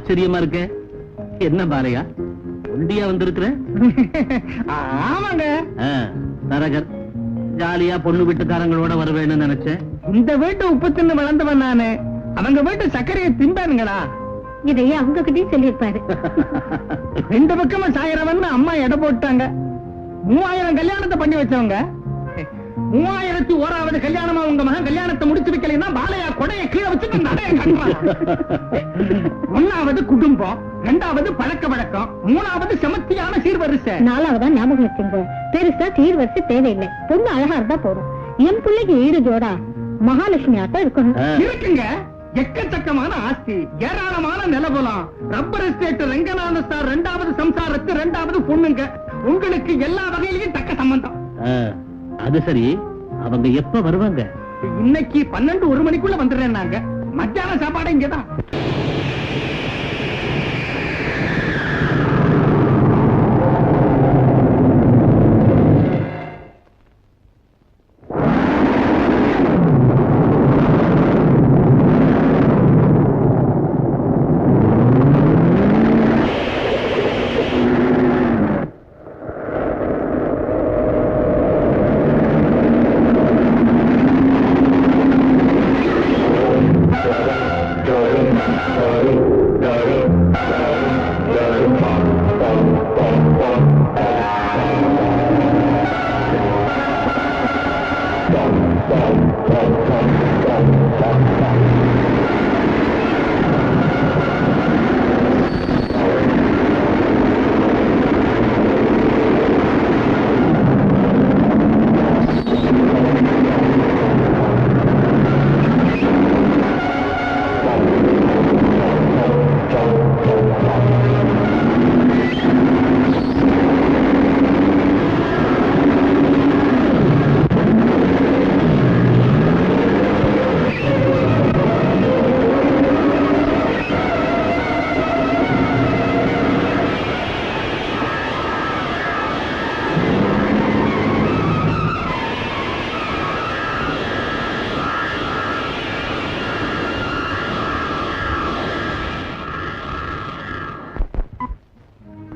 ஆச்சரியமா இருக்க. என்ன பாலையா ஒண்டியா வந்திருக்கிற? ஆமாங்க. தரகர் ஜாலியா பொண்ணு வீட்டுக்காரங்களோட வருவேன்னு நினைச்சேன். இந்த வீட்டு உப்பு தின்னு வளர்ந்தவன் நானு. அவங்க வீட்டு சர்க்கரையை திம்பானுங்களா? இதையே அவங்க கிட்டயும் சொல்லியிருப்பாரு. ரெண்டு பக்கமும் சாயிரவன் அம்மா எடை போட்டாங்க. 3000 கல்யாணத்தை பண்ணி வச்சவங்க 3001வது கல்யாணமா உங்க மகன் கல்யாணத்தை முடிச்சு வைக்கலைன்னா பாலையா கொடைய கீழே வச்சுட்டு நடைய கட்டுறான். 1வது குடும்பம், 2வது பழக்க வழக்கம், 3வது செமத்தியான சீர்வரிசை, 4வதா ஞாபகம் வச்சுங்க. பெருசா சீர்வரிசை தேவையில்லை. பொண்ணு அழகா இருந்தா போதும். என் பிள்ளைக்கு ஈடு ஜோடா மகாலட்சுமி ஆட்டம் இருக்கணும். இருக்குங்க. எக்கச்சக்கமான ஆஸ்தி, ஏராளமான நிலபுலம், ரப்பர் எஸ்டேட், ரங்கநாத ஸ்டார், 2வது சம்சாரத்து, 2வது பொண்ணுங்க. உங்களுக்கு எல்லா வகையிலையும் தக்க சம்பந்தம். அது சரி, அவங்க எப்ப வருவாங்க? இன்னைக்கு 12-1 மணிக்குள்ள வந்துடுறேன். நாங்க மத்தியான சாப்பாடு இங்கதான்.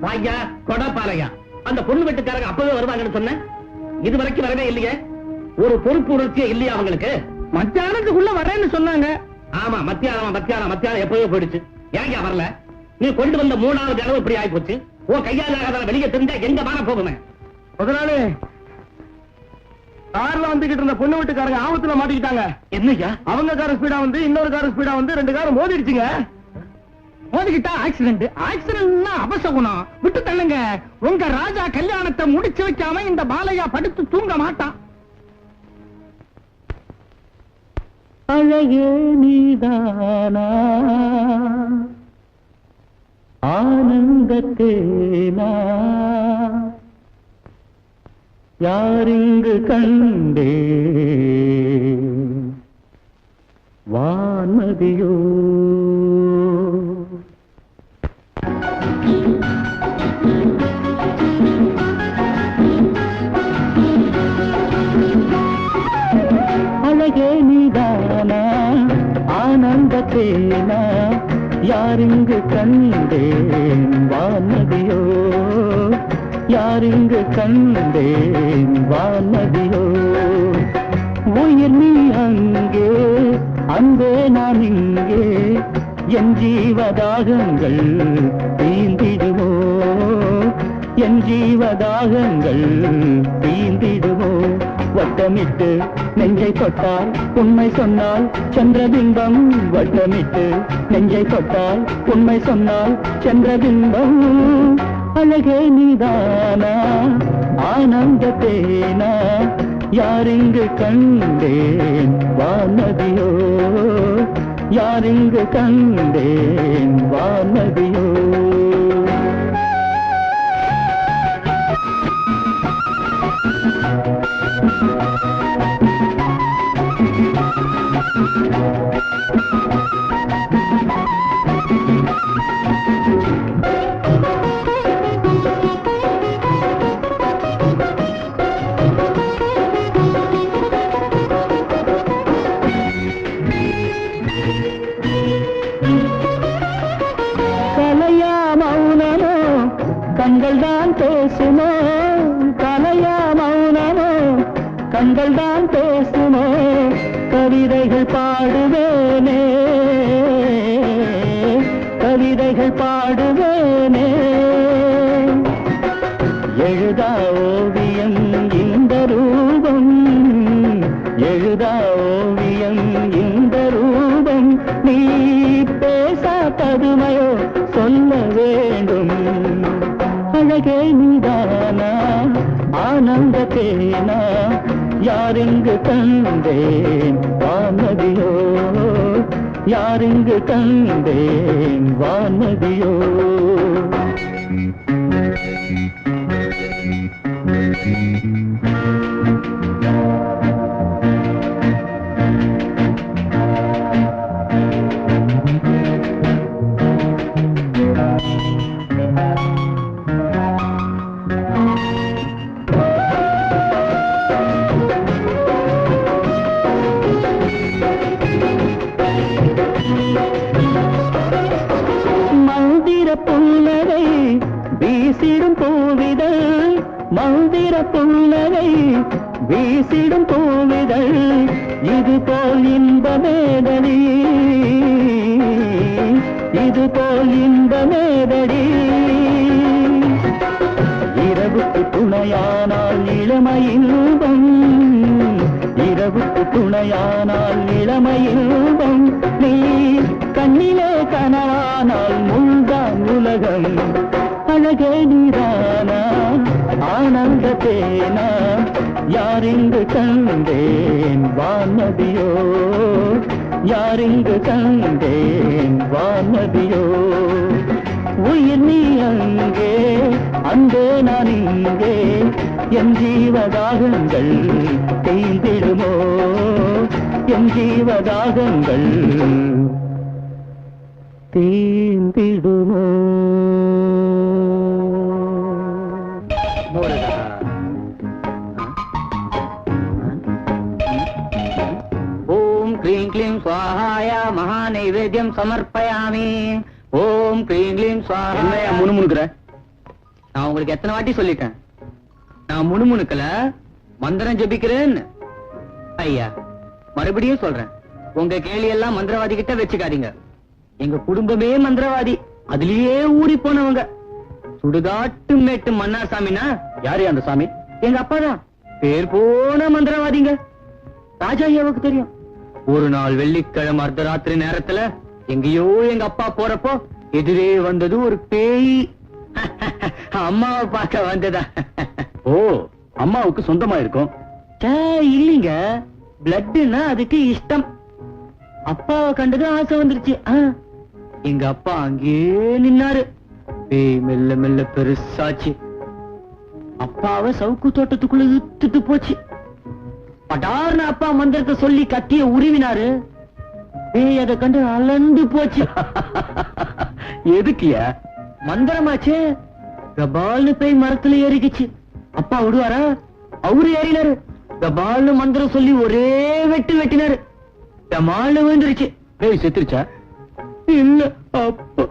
வாயா கொடப்பாலையா, அந்த பொண்ணு வீட்டுக்காரங்க அப்பவே வருவாங்கன்னு சொன்ன, இது வரைக்கும் வரவே இல்லையே. ஒரு பொறுப்பு உணர்ச்சியே இல்லையா அவங்களுக்கு? மத்தியானத்துக்குள்ள வரேன்னு சொன்னாங்க. ஆமா, மத்தியானம் எப்பவே போயிடுச்சு. ஏங்க வரல? நீ கொண்டு வந்த 3வது தடவை இப்படி ஆகி போச்சு. உன் கையால வெளியே தெரிஞ்சா எங்க மான போகுமே. முதலாளி, கார்ல வந்துகிட்டு இருந்த பொண்ணு வீட்டுக்காரங்க ஆபத்துல மாட்டிக்கிட்டாங்க. என்னையா? அவங்க கார ஸ்பீடா வந்து இன்னொரு கார ஸ்பீடா வந்து 2 காரும் மோதிடுச்சுங்க. மோதிக்கிட்டா ஆக்சிடென்ட். ஆக்சிடென்ட்னா அபசகுணம். விட்டு தள்ளுங்க. உங்க ராஜா கல்யாணத்தை முடிச்சு வைக்காம இந்த பாலையா படுத்து தூங்க மாட்டான். அழகே நீதானா ஆனந்தத்தேனா யாரிங்கு கண்டே வான்மதியோ அழகே நீதானா ஆனந்தத்தேனா யாரிங்கு கண்டேன் வான்மதியோ யாரிங்கு கண்டேன் வான்மதியோ உயிர் நீ அங்கே அன்பே நான் இங்கே என் ஜீவதாகங்கள் தீந்திடுமோ என் ஜீவதாகங்கள் தீந்திடுமோ வட்டமிட்டு நெஞ்சை தொட்டால் உண்மை சொன்னால் சந்திரபிம்பம் வட்டமிட்டு நெஞ்சை தொட்டால் உண்மை சொன்னால் சந்திரபிம்பம் அழகே நீதானா ஆனந்தத்தேனா யாரிங்கு கண்டேன் வானதியோ யாரிங்கு கண்டேன் வானதியோ கண்கள் தான் பேசுமோ கவிதைகள் பாடுவேனே கவிதைகள் பாடுவேனே எழுதா ஓவியம் இந்த ரூபம் எழுதா ஓவியம் இந்த ரூபம் நீ பேசா பதுமையோ சொல்ல வேண்டும் அழகே நீதானா ஆனந்த தேனா யாரிங்கு கண்டேன் வானதியோ யாரிங்கு கண்டேன் வானதியோ புன்னகை வீசிடும் பூவிதழ் மந்திர புன்னகை வீசிடும் பூவிதழ் இது போல் இன்பமேதடி இது போல் இன்பமேதடி இரவுக்கு துணையானால் இளமையின்பம் இரவுக்கு துணையானால் இளமையின்பம் நீ கண்ணிலே கனவானால் முள்தான் உலகம் அழகே நீதானா ஆனந்த தேனா யாரிங்கு கண்டேன் வானதியோ யாரிங்கு கண்டேன் வானதியோ உயிர் நீ அங்கே அன்பே நான் இங்கே என் ஜீவதாகங்கள் தேய்ந்திடுமோ என் ஜீவதாகங்கள் தேய்ந்திடுமோ ஓம் க்ளீம் க்ளீம் ஸ்வாஹாய மகா நைவேத்யம் சமர்ப்பயாமி ஓம் க்ளீம் க்ளீம் ஸ்வாஹா என்னையா முணுமுணுக்குற நான் உங்களுக்கு எத்தனை வாட்டி சொல்லிட்டேன் நான் முணுமுணுக்கல மந்திரம் ஜபிக்கிறேன்னு ஐயா மறுபடியும் சொல்றேன் உங்க கேள்வி எல்லாம் மந்திரவாதி கிட்ட வச்சுக்காதீங்க எங்க குடும்பமே மந்திரவாதி அதுலயே ஊறி போனவங்க சுடுகாட்டு மேட்டு மன்னார் சாமினா யாரு அந்த சாமி எங்க அப்பாதான் பேர் போன மந்திரவாதிங்க ராஜா ஐயாவுக்கு தெரியும் ஒரு நாள் வெள்ளிக்கிழமை அர்த்தராத்திரி நேரத்துல எங்கேயோ எங்க அப்பா போறப்போ எதிரே வந்தது ஒரு பேய் அம்மாவை பார்க்க வந்ததா ஓ அம்மாவுக்கு சொந்தமா இருக்கும் இல்லீங்க பிளட்னா அதுக்கு இஷ்டம் அப்பாவை கண்டது ஆசை வந்துருச்சு எங்க அப்பா அங்கேயே நின்னாரு பேய் மெல்ல மெல்ல பெருசாச்சு அப்பாவை சவுக்கு தோட்டத்துக்குள்ள இழுத்துட்டு போச்சு படார்னு அப்பா மந்திரத்தை சொல்லி கத்திய உருவினாரு பேய் அதை கண்டு அலண்டு போச்சு எதுக்கியா மந்திரமாச்சு கபால்னு பேய் மரத்துல ஏறிக்குச்சு அப்பா விடுவாரா அவரு ஏறினாரு கபால்னு மந்திரம் சொல்லி ஒரே வெட்டு வெட்டினாரு கமால்னு விழுந்துருச்சு பேய் செத்துருச்சா இல்ல அப்பா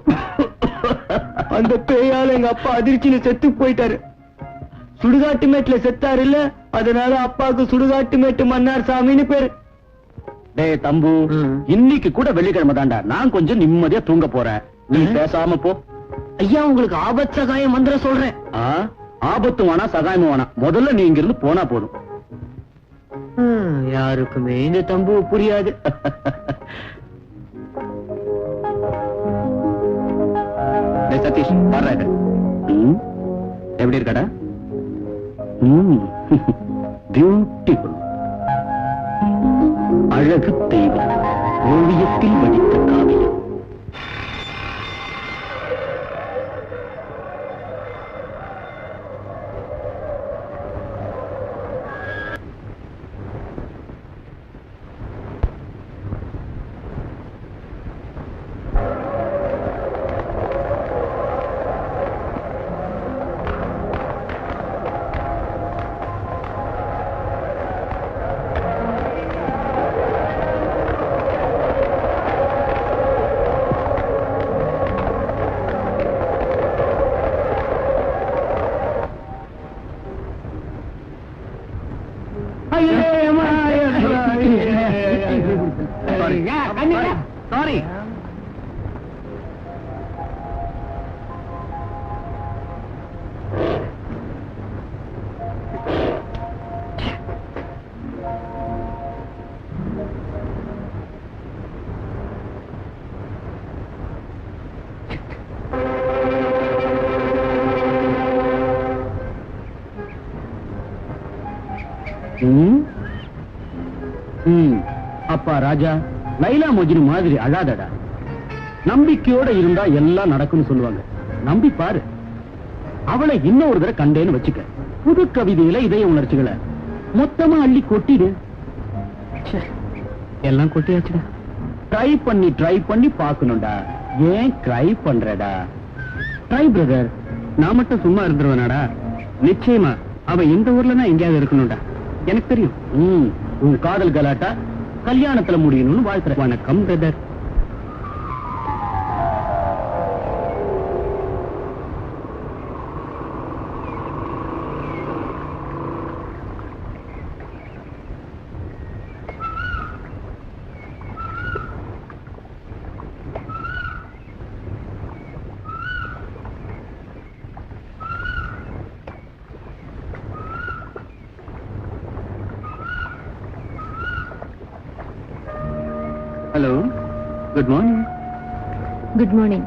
அந்த பேயால எங்க அப்பா அதிர்ச்சியில செத்து போயிட்டாரு சுடுகாட்டு மேட்டுல செத்தாரு இல்ல அதனால அப்பாவுக்கு சுடுகாட்டு மேட்டு மன்னார் சாமின்னு பேரு டேய் தம்பு இன்னைக்கு கூட வெள்ளிக்கிழமை தாண்டா நான் கொஞ்சம் நிம்மதியா தூங்க போறேன் நீ பேசாம போ ஐயா உங்களுக்கு ஆபத் சகாயம் மந்திரம் சொல்றேன் ஆபத்து வேணா சகாயமும் வேணா முதல்ல நீ இங்க இருந்து போனா போதும் யாருக்குமே இந்த தம்பு புரியாது சதீஷ் வர்றாரு எப்படி இருக்கடா பியூட்டிஃபுல் அழகு தெய்வம் ஓவியத்தில் வடித்த காவியம் சாரி. அப்பா ராஜா, லைலா மஜ்னு மாதிரி அழாதடா. நம்பிக்கையோட இருந்தா எல்லாம் நடக்கும்னு சொல்லுவாங்க. நம்பி பாரு. அவளை இன்னொரு தடவை கண்டேன்னு வச்சுக்க, புது கவிதையில இதய உணர்ச்சிகளை மொத்தமா அள்ளி கொட்டிடு. எல்லாம் கொட்டியாச்சுடா. ட்ரை பண்ணி பாக்கணும்டா. ஏன் ட்ரை பண்றடா? Try brother. நான் மட்டும் சும்மா இருந்துருவேனாடா? நிச்சயமா அவ இந்த ஊர்ல தான் எங்கேயாவது இருக்கணும்டா. எனக்கு தெரியும். உன் காதல் கலாட்டா கல்யாணத்துல முடியணும்னு வாழ்த்துறேன். வணக்கம் brother. Hello, good morning. Good morning.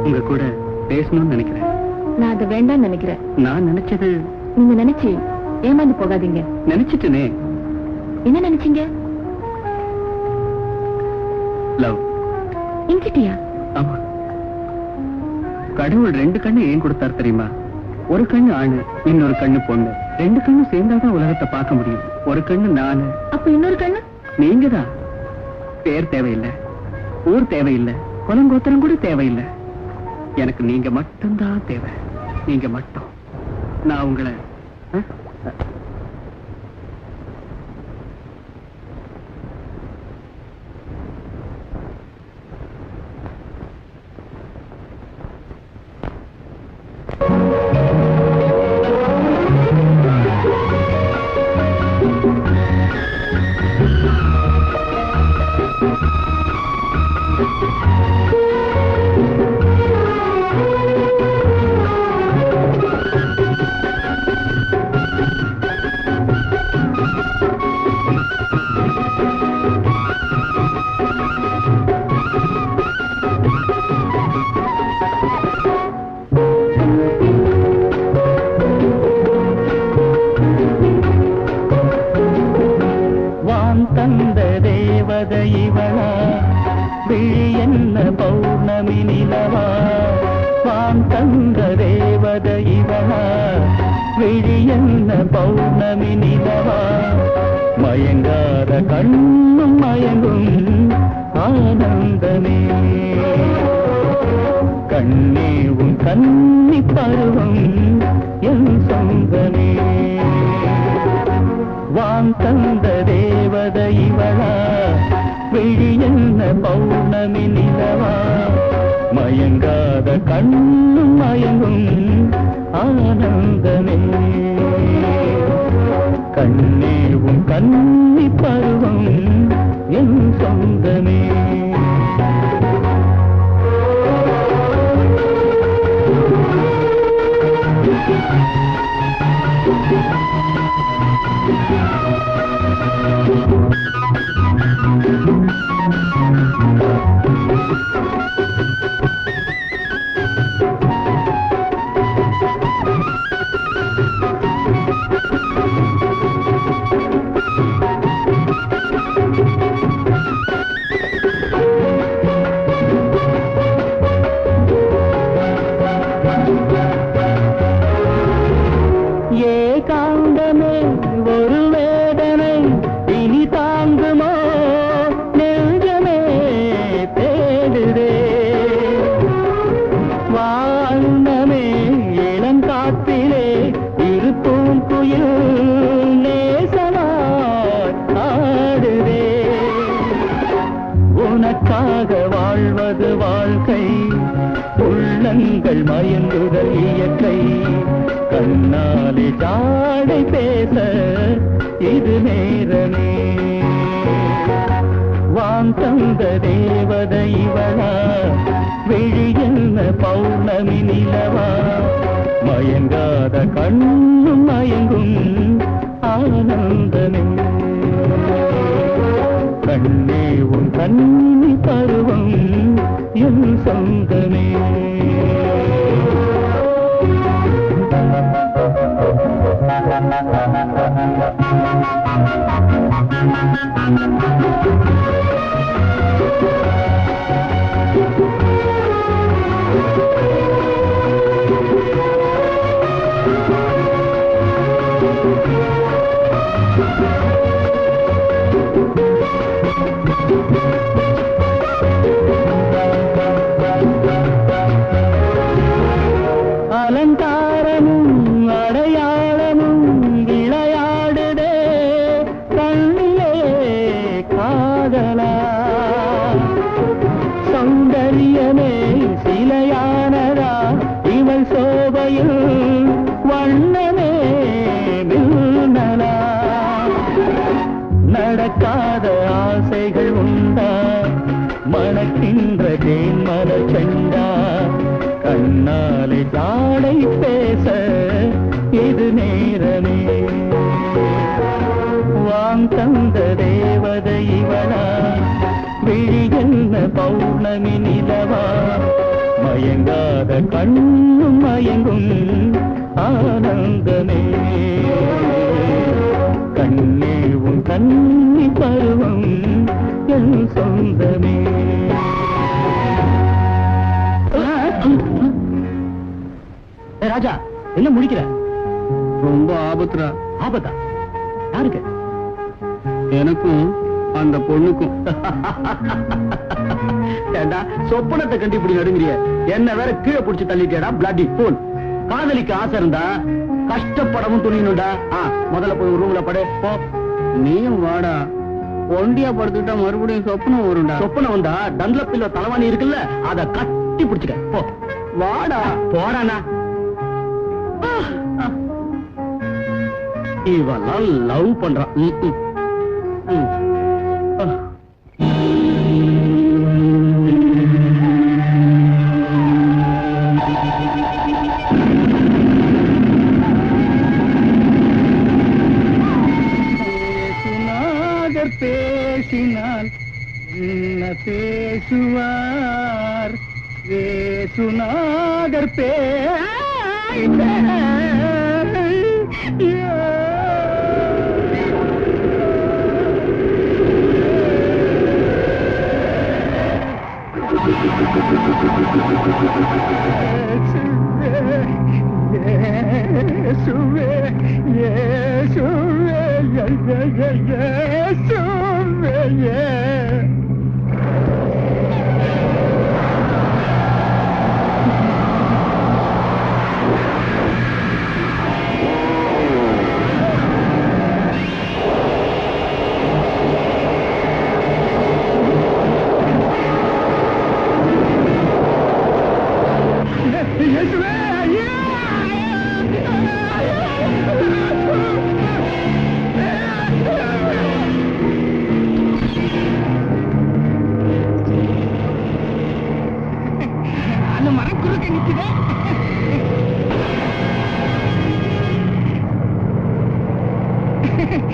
உங்க கூட பேசணும்னு நினைக்கிறேன். நான் அதை வேண்டாம்னு நினைக்கிறேன். நான் நினைச்சது நீங்க நினைச்சு ஏமாந்து போகாதீங்க. நினைச்சிட்டனே. என்ன நினைச்சீங்க? லவ். என்கிட்டயா? ஆமா. கடவுள் 2 கண்ணு ஏன் கொடுத்தார் தெரியுமா? ஒரு கண்ணு ஆணு, இன்னொரு கண்ணு பொண்ணு. 2 கண்ணு சேர்ந்தாதான் உலகத்தை பார்க்க முடியும். ஒரு கண்ணு நானு. அப்ப இன்னொரு கண்ணு நீங்கதான். பேர் தேவையில்லை, ஊர் தேவையில்லை, குலங்கோத்திரம் கூட தேவையில்லை. எனக்கு நீங்க மட்டும்தான் தேவை. நீங்க மட்டும். நான் உங்களை இவளா விழி என்ன பௌர்ணமி நிலவா? வான் தந்த தேவத இவளா விழி என்ன பௌர்ணமி நிலவா? மயங்காத கண்ணும் மயங்கும் ஆனந்தமே. கண்ணே உன் கன்னி பருவம் என் சொந்தமே. வான் தந்த தேவத இவளா விழி என்ன பௌர்ணமி நிலவா? மயங்காத கண்ணும் மயங்கும் ஆனந்தமே. கண்ணே உன் கன்னி பருவம் என் சொந்தமே. உள்ளங்கள் மயங்குதல் இயற்கை கண்ணாலே ஜாடை பேச இது நேரமே வான் தந்த தேவதை இவளா விழியென்ன பௌர்ணமி நிலவா மயங்காத கண்ணும் மயங்கும் ஆனந்தமே கண்ணே உன் கண்ணி பருவம் என் சொந்தமே அலங்காரமும் அடையாளமும் விளையாடுதே கண்ணிலே காதலா சௌந்தரியமே சிலையானதா இவள் சோபையில் வண்ணமே மின்னலா நடக்காத ஆசைகள் உண்டா மணக்கின்ற தேன்மல செண்டா கண்ணாலே ஜாடை பேச இது நேரமே வான் தந்த தேவதை இவளா விழியென்ன பௌர்ணமி நிலவா மயங்காத கண்ணும் மயங்கும் ஆனந்தமே கண்ணே உன் கண்ணி பருவம் என் சொந்தமே ராஜா என்ன முடிக்கிற ரொம்ப ஆபத்துரா. ஆபத்தா யாருக்கு எனக்கும் அந்த பொண்ணுக்கும். ஏண்டா சொப்பனத்தை கண்டு இப்படி நடுங்கிறிய என்ன வேற கீழே புடிச்சு தள்ளிட்டியடா பிளாடி போன் காதலிக்கு ஆசை இருந்தா கஷ்டப்படவும் துணியணும்டா முதல்ல போய் ரூம்ல படு போ நீயும் வாடா. ஒண்டியா படுத்துக்கிட்டா மறுபடியும் சொப்பனம் வரும்டா. சொப்பனம் வந்தா டன்லப்பில்ல தலைவாணி இருக்குல்ல அத கட்டி பிடிச்சுக்க போ வாடா. போறானா இவெல்லாம் லவ் பண்றான் பேசினால் என்ன பேசுவார் வேசுநாதர்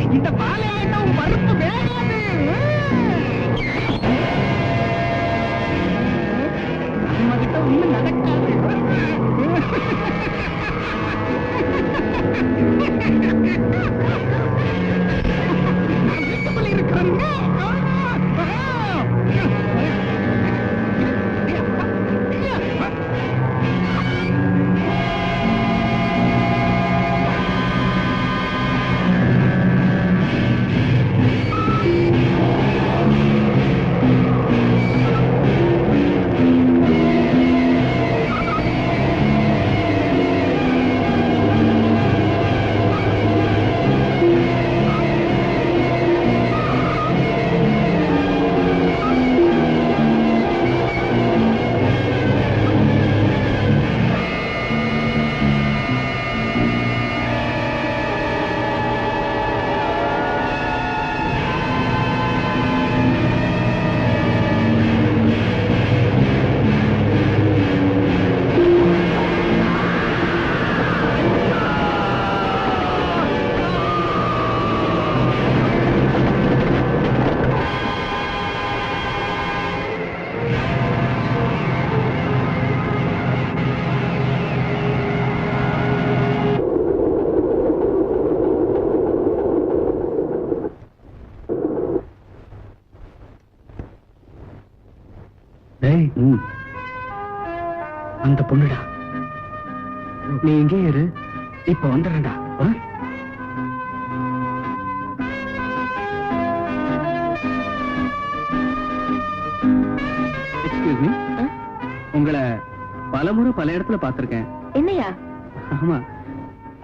இந்த பாலையாட்டம் பருப்பு வேகாது நம்ம கிட்ட ஒண்ணும் நடக்காது வீட்டுக்குள்ள இருக்கிறாங்க அந்த பொண்ணுடா. நீ எங்கே இரு, இப்ப வந்துடுறா. எக்ஸ்கியூஸ் மீ, உங்களை பலமுறை பல இடத்துல பார்த்திருக்கேன். என்னையா? ஆமா,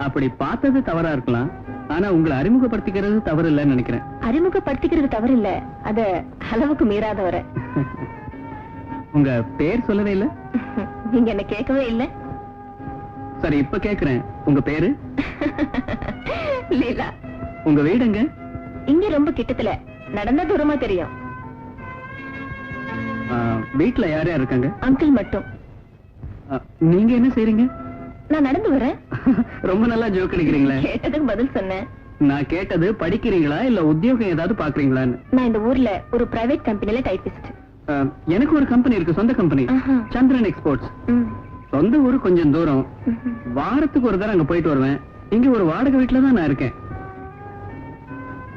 அப்படி பார்த்தது தவறா இருக்கலாம், ஆனா உங்களை அறிமுகப்படுத்திக்கிறது தவறு இல்லைன்னு நினைக்கிறேன். அறிமுகப்படுத்திக்கிறது தவறு இல்ல, அத அளவுக்கு மீறாதவர. உங்க பேர் சொல்லவே இல்ல. நீங்க என்ன கேட்கவே இல்ல. சரி, இப்ப கேக்குறேன், உங்க பேரு? லீலா. உங்க வீடு எங்க? இங்க ரொம்ப கிட்டத்துல, நடந்த தூரமா தெரியும். வீட்டுல யார் யார் இருக்காங்க? அங்கிள் மட்டும். நீங்க என்ன செய்றீங்க? நான் நடந்து வரேன். ரொம்ப நல்லா ஜோக் அடிக்கிறீங்களே. கேட்டதுக்கு பதில் சொன்னேன். நான் கேட்டது படிக்கிறீங்களா இல்ல உத்தியோகம் ஏதாவது பாக்குறீங்களான்னு. நான் இந்த ஊர்ல ஒரு பிரைவேட் கம்பெனில டைபிஸ்ட். எனக்கு ஒரு கம்பெனி இருக்கு, சொந்த கம்பெனி, சந்திரன் எக்ஸ்போர்ட்ஸ். சொந்த ஊரு கொஞ்சம் தூரம், வாரத்துக்கு ஒரு தடவை அங்க போயிட்டு வருவேன். இங்க ஒரு வாடகை வீட்டுல தான் நான் இருக்கேன்.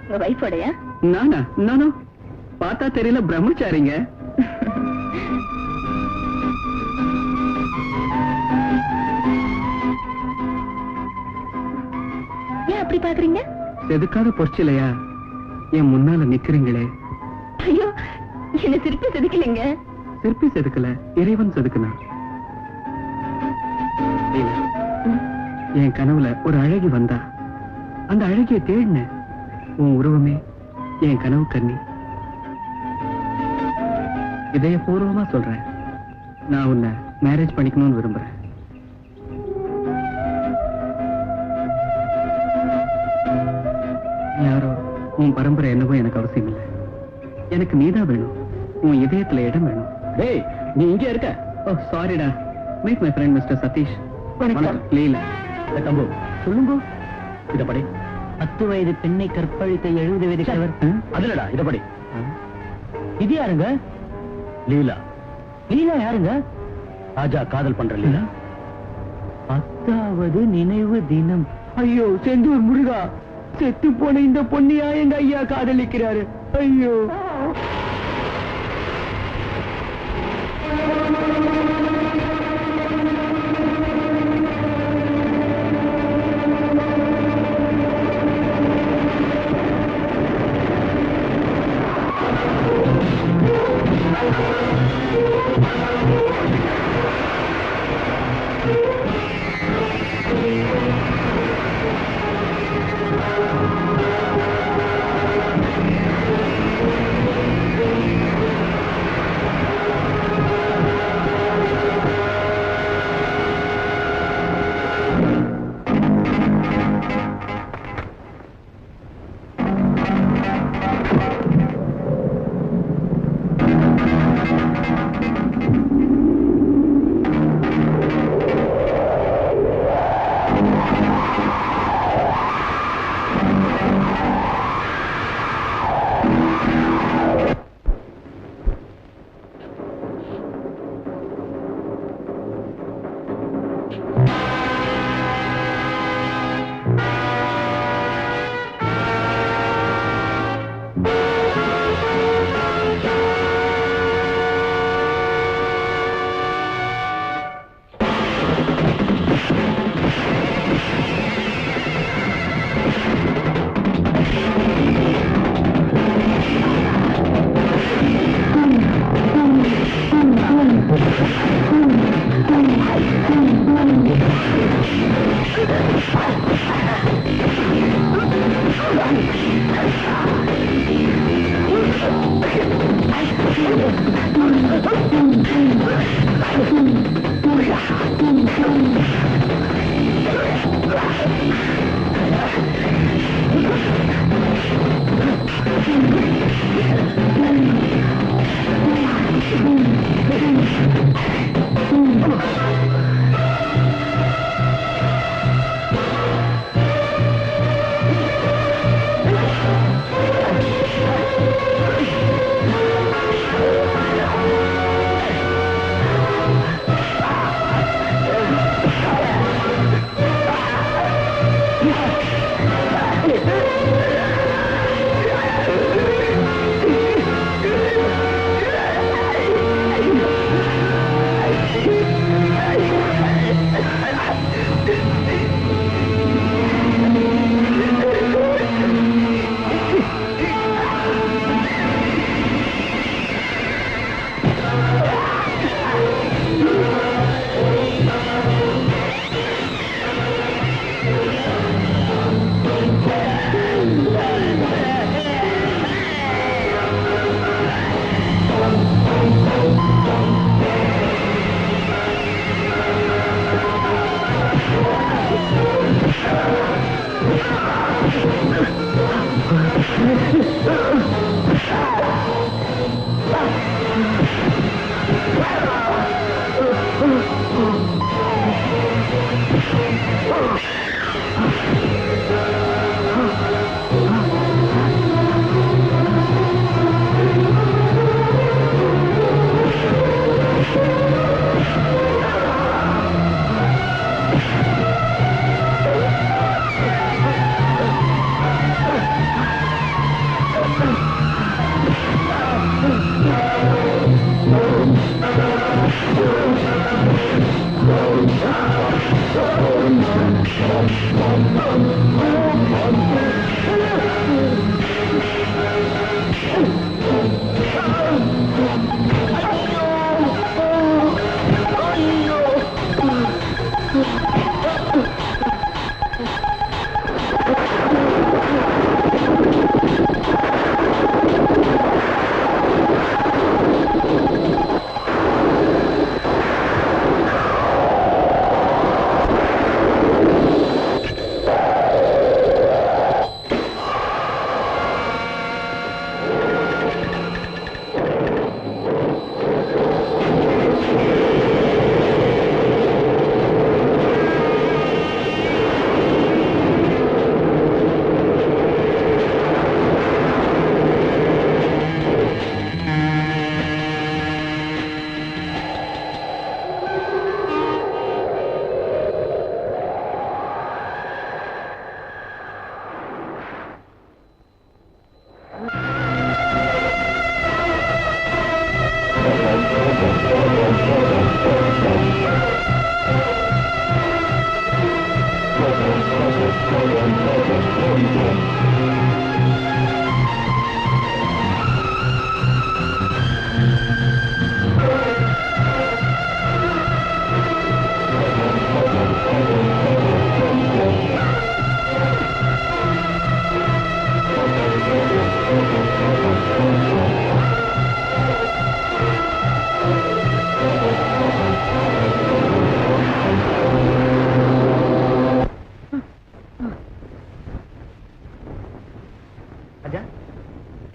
உங்க வைஃபோடயா? நானா? நானும் பார்த்தா தெரியல, பிரம்மச்சாரிங்க. ஏன் அப்படி பாக்குறீங்க? செதுக்காத பொறிச்சிலையா என் முன்னால நிக்கிறீங்களே. ஐயோ, என்ன சிற்பி செதுக்கலைங்க. சிற்பி செதுக்கல, இறைவன் செதுக்குனா. என் கனவுல ஒரு அழகி வந்தா, அந்த அழகிய தேடின. உன் உருவமே என் கனவு கண்ணி. இதயபூர்வமா சொல்றேன், நான் உன்னை மேரேஜ் பண்ணிக்கணும்னு விரும்புறேன். யாரோ உன் பரம்பரை என்னவோ எனக்கு அவசியம் இல்லை. எனக்கு நீதான் வேணும், உன் இதயத்துல இடம் வேணும். டேய், நீ இங்க இருக்க? ஓ சாரிடா. Meet my friend mister Satish. வணக்கம். லீலா. தம்பு சொல்லுங்க. இத படி. 10 வயது பெண்ணை கற்பழித்த 70 வயது கிழவர். அதுலடா, இத படி. இது யாருங்க? லீலா. லீலா யாருங்க? ராஜா காதல் பண்ற லீலா. 10வது நினைவு தினம். ஐயோ செந்தூர் முருகா, செத்து போன இந்த பொண்ணியா எங்க ஐயா காதலிக்கிறாரு. ஐயோ.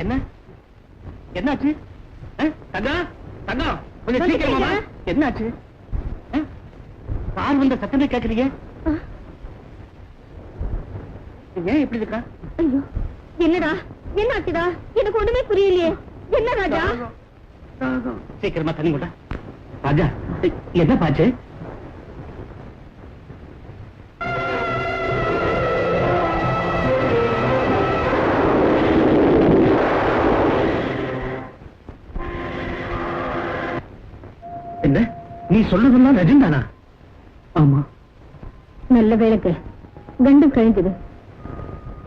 என்ன என்னாச்சு? தங்கம் தங்கம் கொஞ்சம் சீக்கிரமா என்னாச்சு? கார் வந்த சத்தமே கேட்கறீங்க? ஏன் இப்படி இருக்கா? ஐயோ என்னடா என்னாச்சுடா? எனக்கு ஒண்ணுமே புரியலையே. என்ன ராஜா? சீக்கிரமா தண்ணி கொண்டா. ராஜா என்ன பாச்சு? என்ன நீ சொல்றதெல்லாம் நிஜம்தானா? ஆமா. நல்ல வேலைக்கு கண்டம் கழிஞ்சது.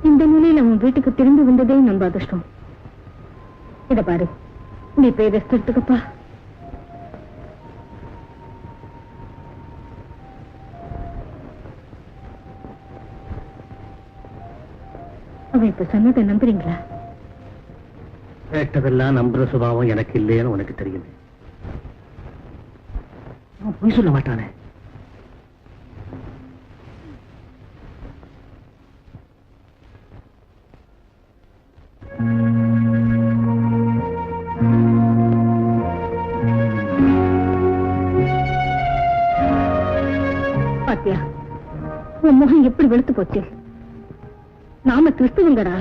இந்த நிலையில உன் வீட்டுக்கு திரும்பி வந்ததே நம்ம அதிர்ஷ்டம். இத பாரு, நீ போய் ரெஸ்ட் எடுத்துக்கப்பா. அவன் இப்ப சொன்னதை நம்புறீங்களா? கேட்டதெல்லாம் நம்புற சுபாவம் எனக்கு இல்லைன்னு உனக்கு தெரியுது. பொய் சொல்ல மாட்டானே. பாத்தியா, உன் முகம் எப்படி வெளுத்து போச்சு. நாம கிறிஸ்துவங்கடா.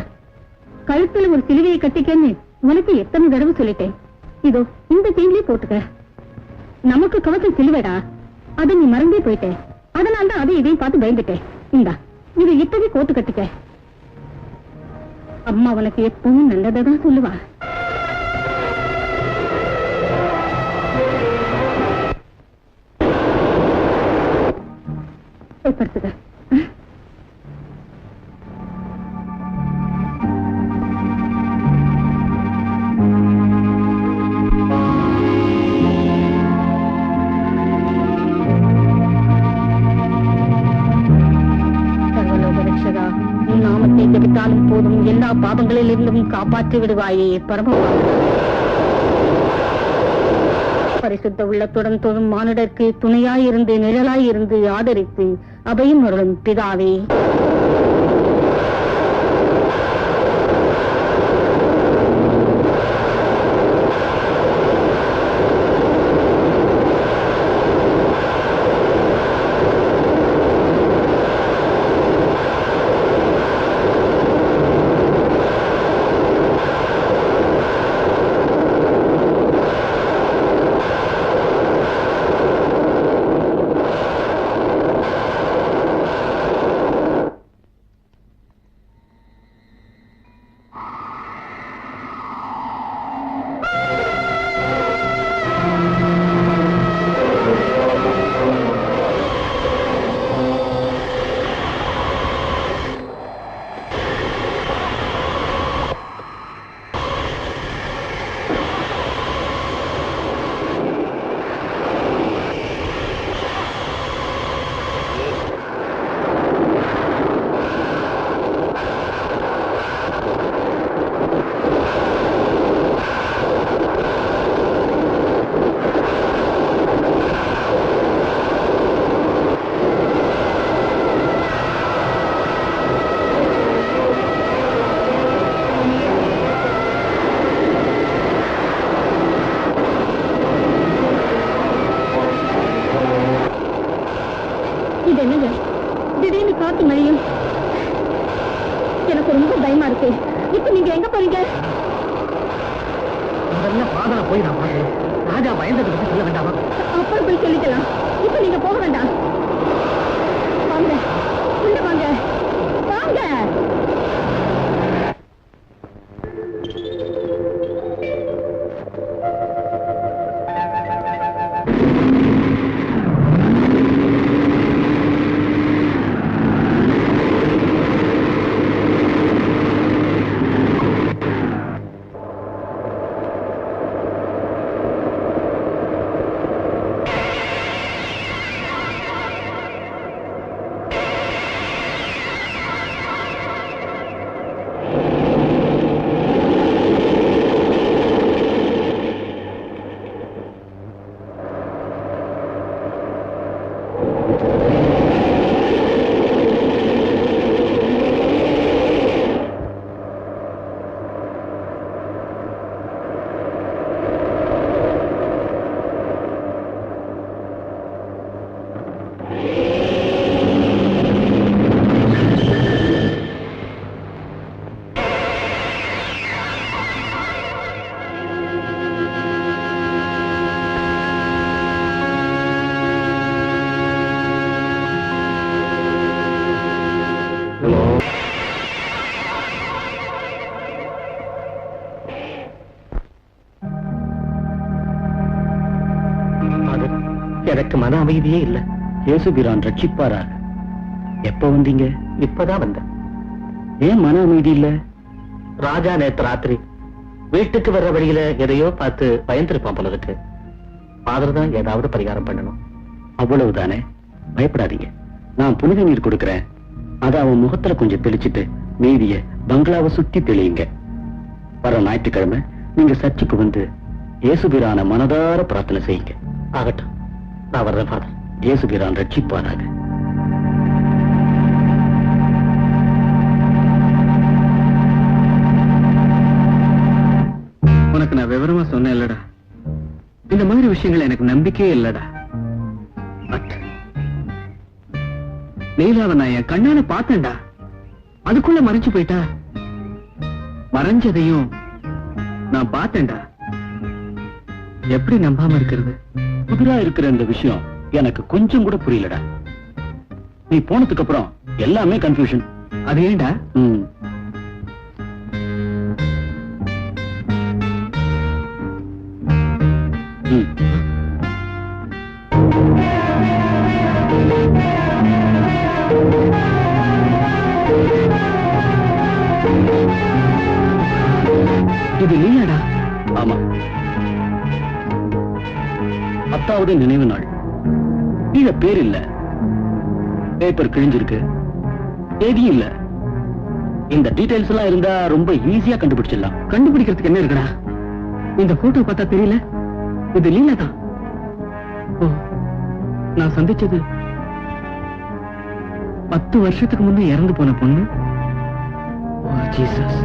கழுத்துல ஒரு சிலுவையை கட்டிக்கன்னு உனக்கு எத்தனை தடவை சொல்லிட்டேன். இதோ இந்த செயின்லயே போட்டுக்க. நமக்கு கவசம் சிலுவைடா. அதை நீ மறந்தே போயிட்ட. அதனால்தான் அதை இதையும் பார்த்து பயந்துட்டேன். இந்தா இது இப்பவே கோத்து கட்டிக்க. அம்மா உனக்கு எப்பவும் நல்லதான் சொல்லுவா. படுத்துக்க. நாமத்தை ஜபித்தாலும் போதும், எல்லா பாவங்களில் இருந்தும் காப்பாற்றி விடுவாயே பரம. பரிசுத்த உள்ளத்துடன் தொழும் மானிடருக்கு துணையாயிருந்து நிழலாயிருந்து ஆதரித்து அபயம் அருளும் பிதாவே. இது என்னங்க திடீர்னு காத்து மழையும் எனக்கு ரொம்ப பயமா இருக்கு. இப்ப நீங்க எங்க போறீங்க? பாதல போய் நான் பாக்குறேன். ராஜா பயந்ததை பத்தி சொல்ல வேண்டாமா? அப்புறம் போய் சொல்லிக்கலாம். இப்ப நீங்க போக வேண்டாம். வாங்க உள்ள வாங்க வாங்க. எனக்கு மன அமைதியே இல்ல. இயேசுபிரான் ரட்சிப்பாராக. எப்ப வந்தீங்க? இப்பதான் வந்தேன். ஏன் மன அமைதி இல்ல? ராஜா நேத்து ராத்திரி வீட்டுக்கு வர்ற வழியில எதையோ பார்த்து பயந்திருப்பான் போல இருக்கு. ஃபாதர் தான் ஏதாவது பரிகாரம் பண்ணணும். அவ்வளவுதானே, பயப்படாதீங்க. நான் புனித நீர் கொடுக்கிறேன். அத அவன் முகத்துல கொஞ்சம் தெளிச்சிட்டு மீதிய பங்களாவை சுத்தி தெளியுங்க. வர ஞாயிற்றுக்கிழமை நீங்க சர்ச்சுக்கு வந்து இயேசுபிரான மனதார பிரார்த்தனை செய்யுங்க. ஆகட்டும், நான் வர்றேன் ஃபாதர். இயேசுபிரான் ரட்சிப்பாராக. உனக்கு நான் விவரமா சொன்னேன் இல்லடா, இந்த மாதிரி விஷயங்கள் எனக்கு நம்பிக்கையே இல்லடா. பட் லீலாவை நான் என் கண்ணால பார்த்தேன்டா. அதுக்குள்ள மறைஞ்சு போயிட்டா. மறைஞ்சதையும் நான் பார்த்தேன்டா. எப்படி நம்பாம இருக்கிறது? புதிரா இருக்கிற இந்த விஷயம் எனக்கு கொஞ்சம் கூட புரியலடா. நீ போனதுக்கு அப்புறம் எல்லாமே கன்ஃபியூஷன். அது ஏன்டா? இது நீயாடா? ஆமா, 10வது நினைவு நாள். கீழே பேர் இல்ல, பேப்பர் கிழிஞ்சிருக்கு, தேதியும் இல்ல. இந்த டீடைல்ஸ் எல்லாம் இருந்தா ரொம்ப ஈஸியா கண்டுபிடிச்சிடலாம். கண்டுபிடிக்கிறதுக்கு என்ன இருக்குடா? இந்த போட்டோ பார்த்தா தெரியல, இது லீலா தான். ஓ, நான் சந்திச்சது 10 வருஷத்துக்கு முன்னே இறந்து போன பொண்ணு. ஓ ஜீசஸ்.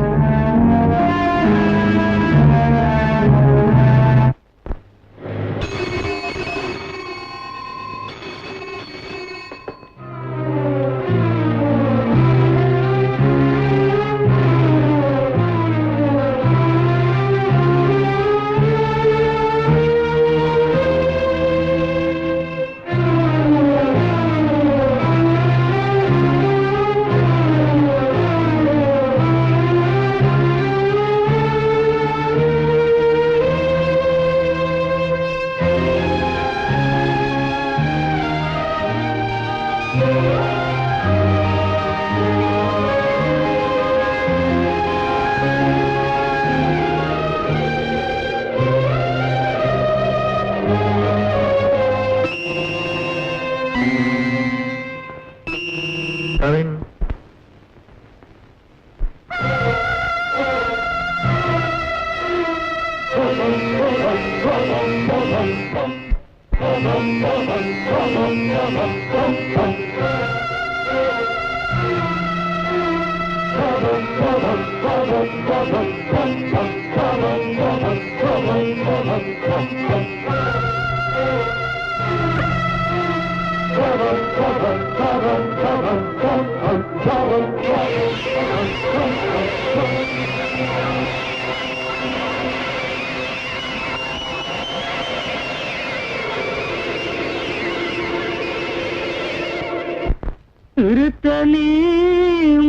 திருத்தணி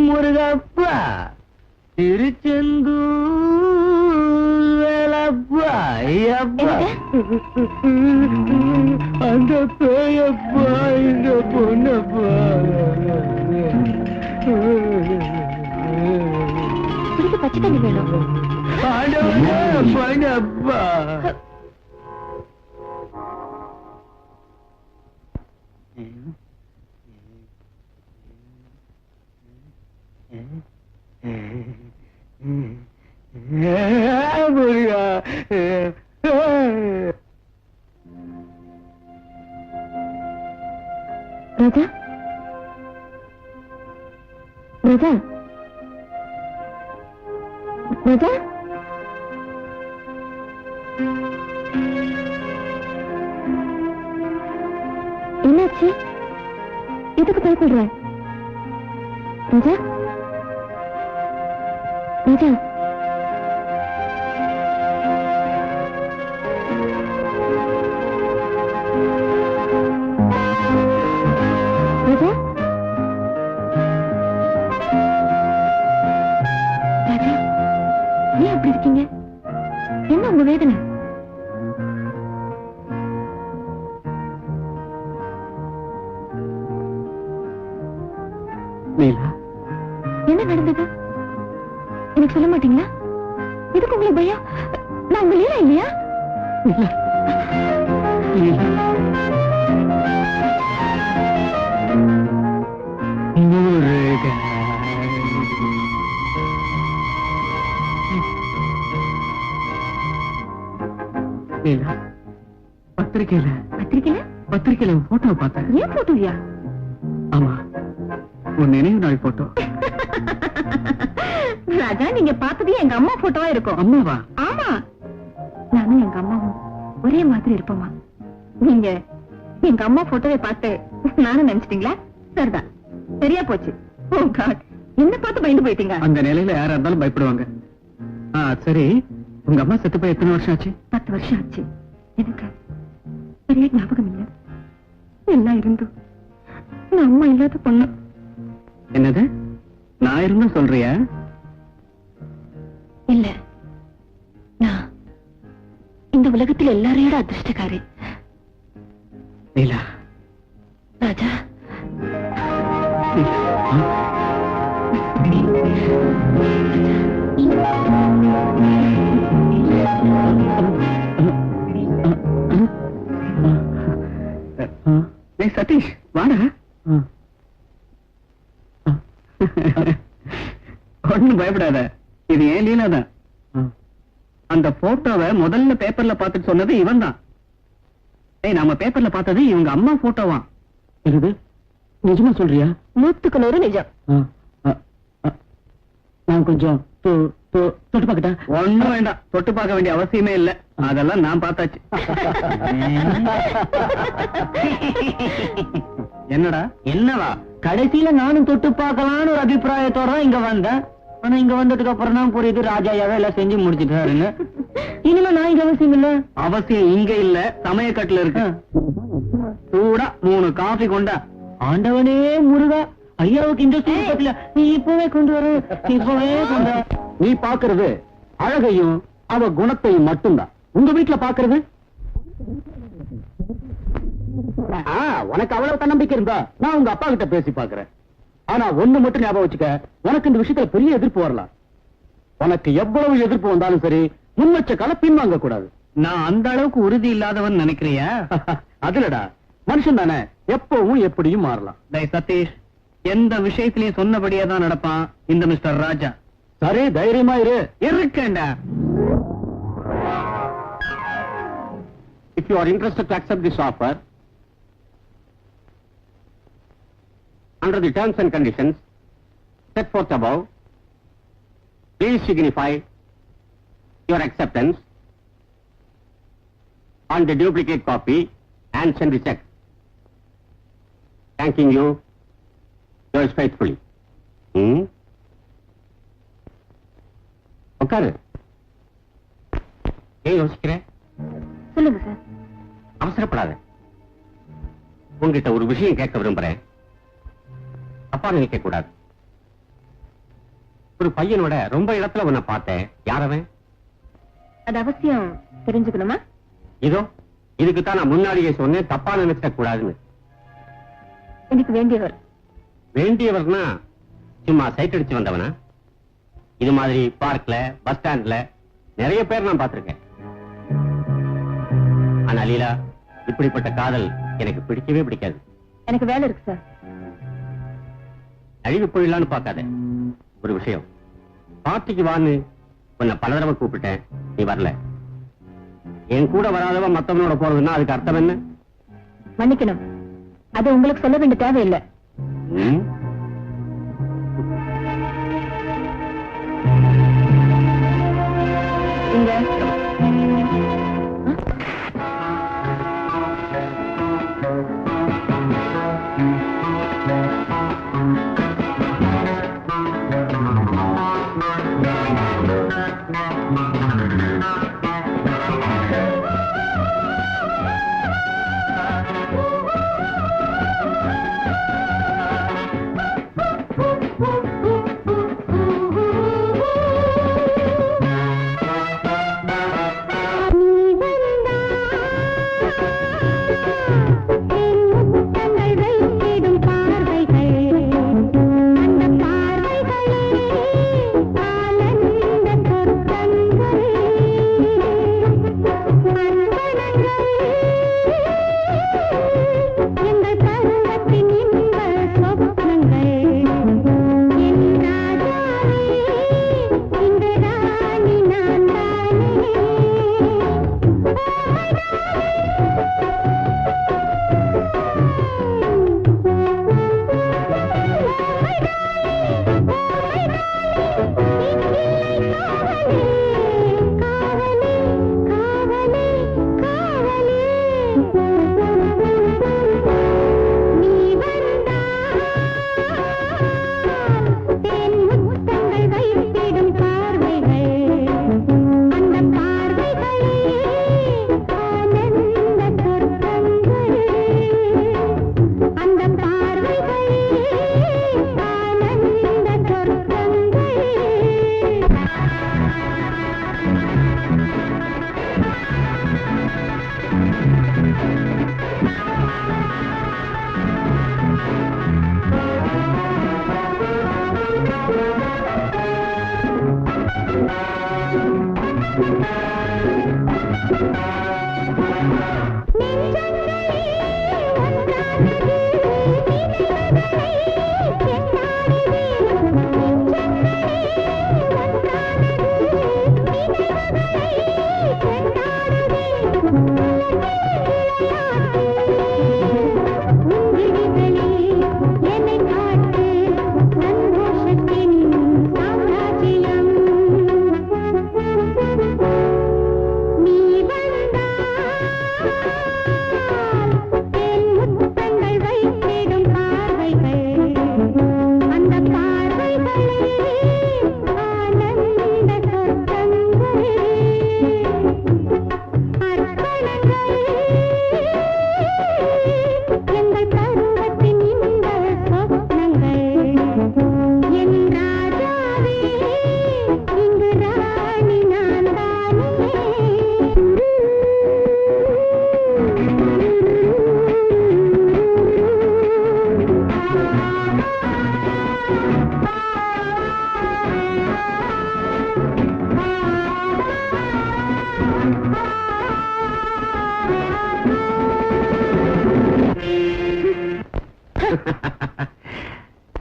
முருகப்பா, திருச்செந்தூர் வேலப்பா, ஐயப்பா. அந்த பேயப்பா, இந்த பொண்ணப்பா. இதுக்கு பச்சை தண்ணி வேணும். பொண்ணப்பா. முருகா. ராஜா, ராஜா, ராஜா, என்னாச்சு? எதுக்கு பயப்படுற? ராஜா, ராஜா, ராஜா, ராஜா, ஏன் அப்படி இருக்கீங்க? என்ன உங்க வேதனை? நீலா, என்ன நடந்தது? எனக்கு சொல்ல மாட்டீங்களா? எதுக்கு உங்களுக்கு பயம்? நான் உங்க லீலா இல்லையா? நீலா, நீலா. முருகா. நீலா, பத்திரிக்கையில பத்திரிக்கையில போட்டோ பார்த்தேன். ஏன் போட்டோயா? ஆமா, உன் நினைவு நாள் போட்டோ. ராஜா, நீங்க பார்த்தது எங்க அம்மா போட்டோவா இருக்கும். அம்மாவா? ஆமா, நானும் எங்க அம்மாவும் ஒரே மாதிரி இருப்போமா? நீங்க எங்க அம்மா போட்டோவை பார்த்து நானும் நினைச்சிட்டீங்களா? சரிதான், சரியா போச்சு. ஓ காட், என்ன பார்த்து பயந்து போயிட்டீங்க. அந்த நிலையில யாரா இருந்தாலும் பயப்படுவாங்க. சரி, உங்க அம்மா செத்து போய் எத்தனை வருஷம் ஆச்சு? 10 வருஷம் ஆச்சு. எனக்கு பெரிய ஞாபகம் இல்ல. எல்லாம் இருந்தும் நான் அம்மா இல்லாத பொண்ணு. என்னது, நான் இருந்தும் சொல்றியா? இல்ல, நான் இந்த உலகத்தில் எல்லாரையோட அதிர்ஷ்டக்காரி. நீலா, ராஜா, நீலா. சதீஷ், வாடா. ஒண்ணும் பயப்படாத, இது ஏன் லீலா தான். அந்த போட்டோவை முதல்ல பேப்பர்ல பார்த்துட்டு சொன்னது இவன் தான். நாம பேப்பர்ல பார்த்தது இவங்க அம்மா போட்டோவா? இது நிஜமா சொல்றியா? 100க்கு 100 நிஜம். நான் கொஞ்சம் தொட்டு பார்க்கட்டா? ஒண்ணும் வேண்டாம், தொட்டு பார்க்க வேண்டிய அவசியமே இல்ல, அதெல்லாம் நான் பார்த்தாச்சு. என்னடா? என்னவா, கடைசியில நானும் தொட்டு பார்க்கலான்னு ஒரு அபிப்பிராயத்தோட தான் இங்க வந்தேன். ஆனா இங்க வந்ததுக்கு அப்புறம் தான் புரியுது ராஜாயாவே எல்லாம் செஞ்சு முடிச்சுட்டாருன்னு. இனிமே நான் இங்க அவசியம் இல்ல. அவசியம் இங்க இல்ல, சமயக்கட்டுல இருக்கு. சூடா 3 காஃபி கொண்டா. ஆண்டவனே முருகா, ஐயாவுக்கு இந்த சூழ்நிலை நீ இப்பவே கொண்டு வர, இப்பவே கொண்டு வர. நீ பாக்குறது அழகையும் அவ குணத்தையும் மட்டும்தான். உங்க வீட்டுல பாக்குறது உனக்கு அவ்வளவு தன்னம்பிக்கை இருந்தா நான் உங்க அப்பா கிட்ட பேசி பாக்குறேன். ஆனா ஒண்ணு மட்டும் ஞாபகம் வச்சுக்க, உனக்கு இந்த விஷயத்துல பெரிய எதிர்ப்பு வரலாம். உனக்கு எவ்வளவு எதிர்ப்பு வந்தாலும் சரி, முன் வச்ச கால பின்வாங்க கூடாது. நான் அந்த அளவுக்கு உறுதி இல்லாதவன் நினைக்கிறியா? அதுலடா, மனுஷன் தானே, எப்பவும் எப்படியும் மாறலாம். சதீஷ், எந்த விஷயத்திலையும் சொன்னபடியே தான் நடப்பான் இந்த மிஸ்டர் ராஜா. சரி, தைரியமா இருக்கேன்டா. If you are interested to accept this offer, under the terms and conditions set forth above, please signify your acceptance on the duplicate copy and send the check. Thanking you, yours faithfully. உட்காரு. ஏன் யோசிக்கிறேன்? சொல்லுங்க sir. அவசரப்படாத. உங்ககிட்ட ஒரு விஷயம் கேட்க விரும்புறேன். தப்பா நினைக்க கூடாது. ஒரு பையனோட ரொம்ப இடத்துல உன்னை பார்த்தேன். யாரவன்? அது அவசியம் தெரிஞ்சுக்கணுமா? இதோ இதுக்குத்தான் நான் முன்னாடியே சொன்னேன், தப்பா நினைக்க கூடாதுன்னு. எனக்கு வேண்டியவர். வேண்டியவர்னா சும்மா சைட் அடிச்சு வந்தவனா? இது மாதிரி பார்க்ல, பஸ் ஸ்டாண்ட்ல நிறைய பேர் நான் பார்த்திருக்கேன். ஆனா லீலா, இப்படிப்பட்ட காதல் எனக்கு பிடிக்கவே பிடிக்காது. எனக்கு வேலை இருக்கு சார். அழிவு போயிடலான்னு பார்க்காத. ஒரு விஷயம், பார்ட்டிக்கு வான்னு உன்னை பல தடவை கூப்பிட்டேன், நீ வரல. என் கூட வராதவன் மத்தவனோட போறதுன்னா அதுக்கு அர்த்தம் என்ன? மன்னிக்கணும், அது உங்களுக்கு சொல்ல வேண்டிய தேவையில்லை. ம்? இங்க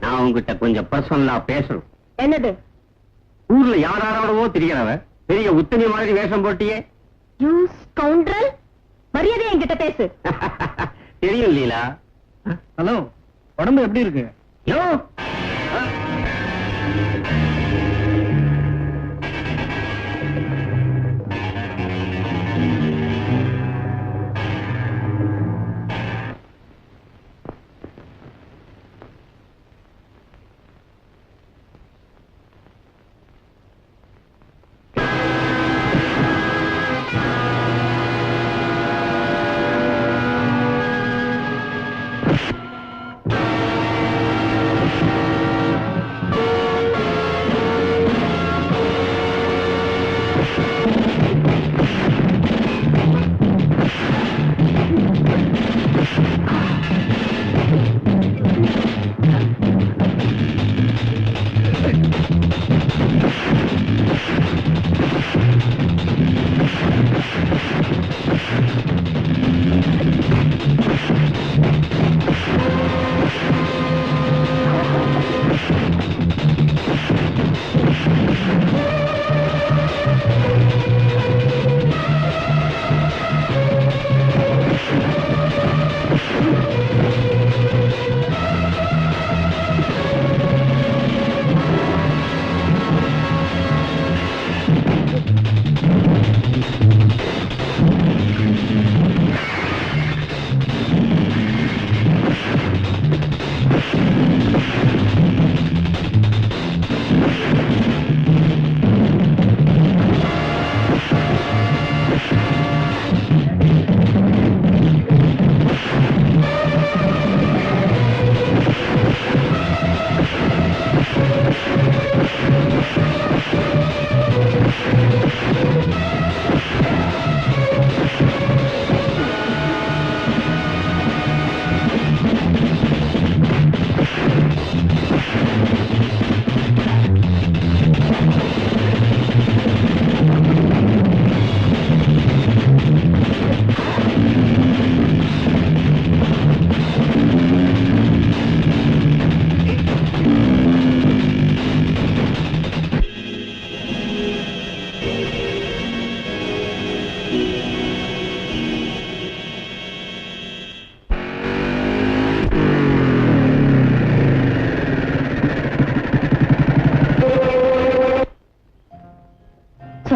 நான் உங்ககிட்ட கொஞ்சம் பர்சனலா பேசணும். என்னது? ஊர்ல யாரோடவோ திரிகிறவ பெரிய உத்தமி மாதிரி வேஷம் போட்டியே. யூ ஸ்கவுண்டரல், மரியாதை என்கிட்ட பேசு. தெரியும் லீலா. ஹலோ, உடம்பு எப்படி இருக்கு? யோ,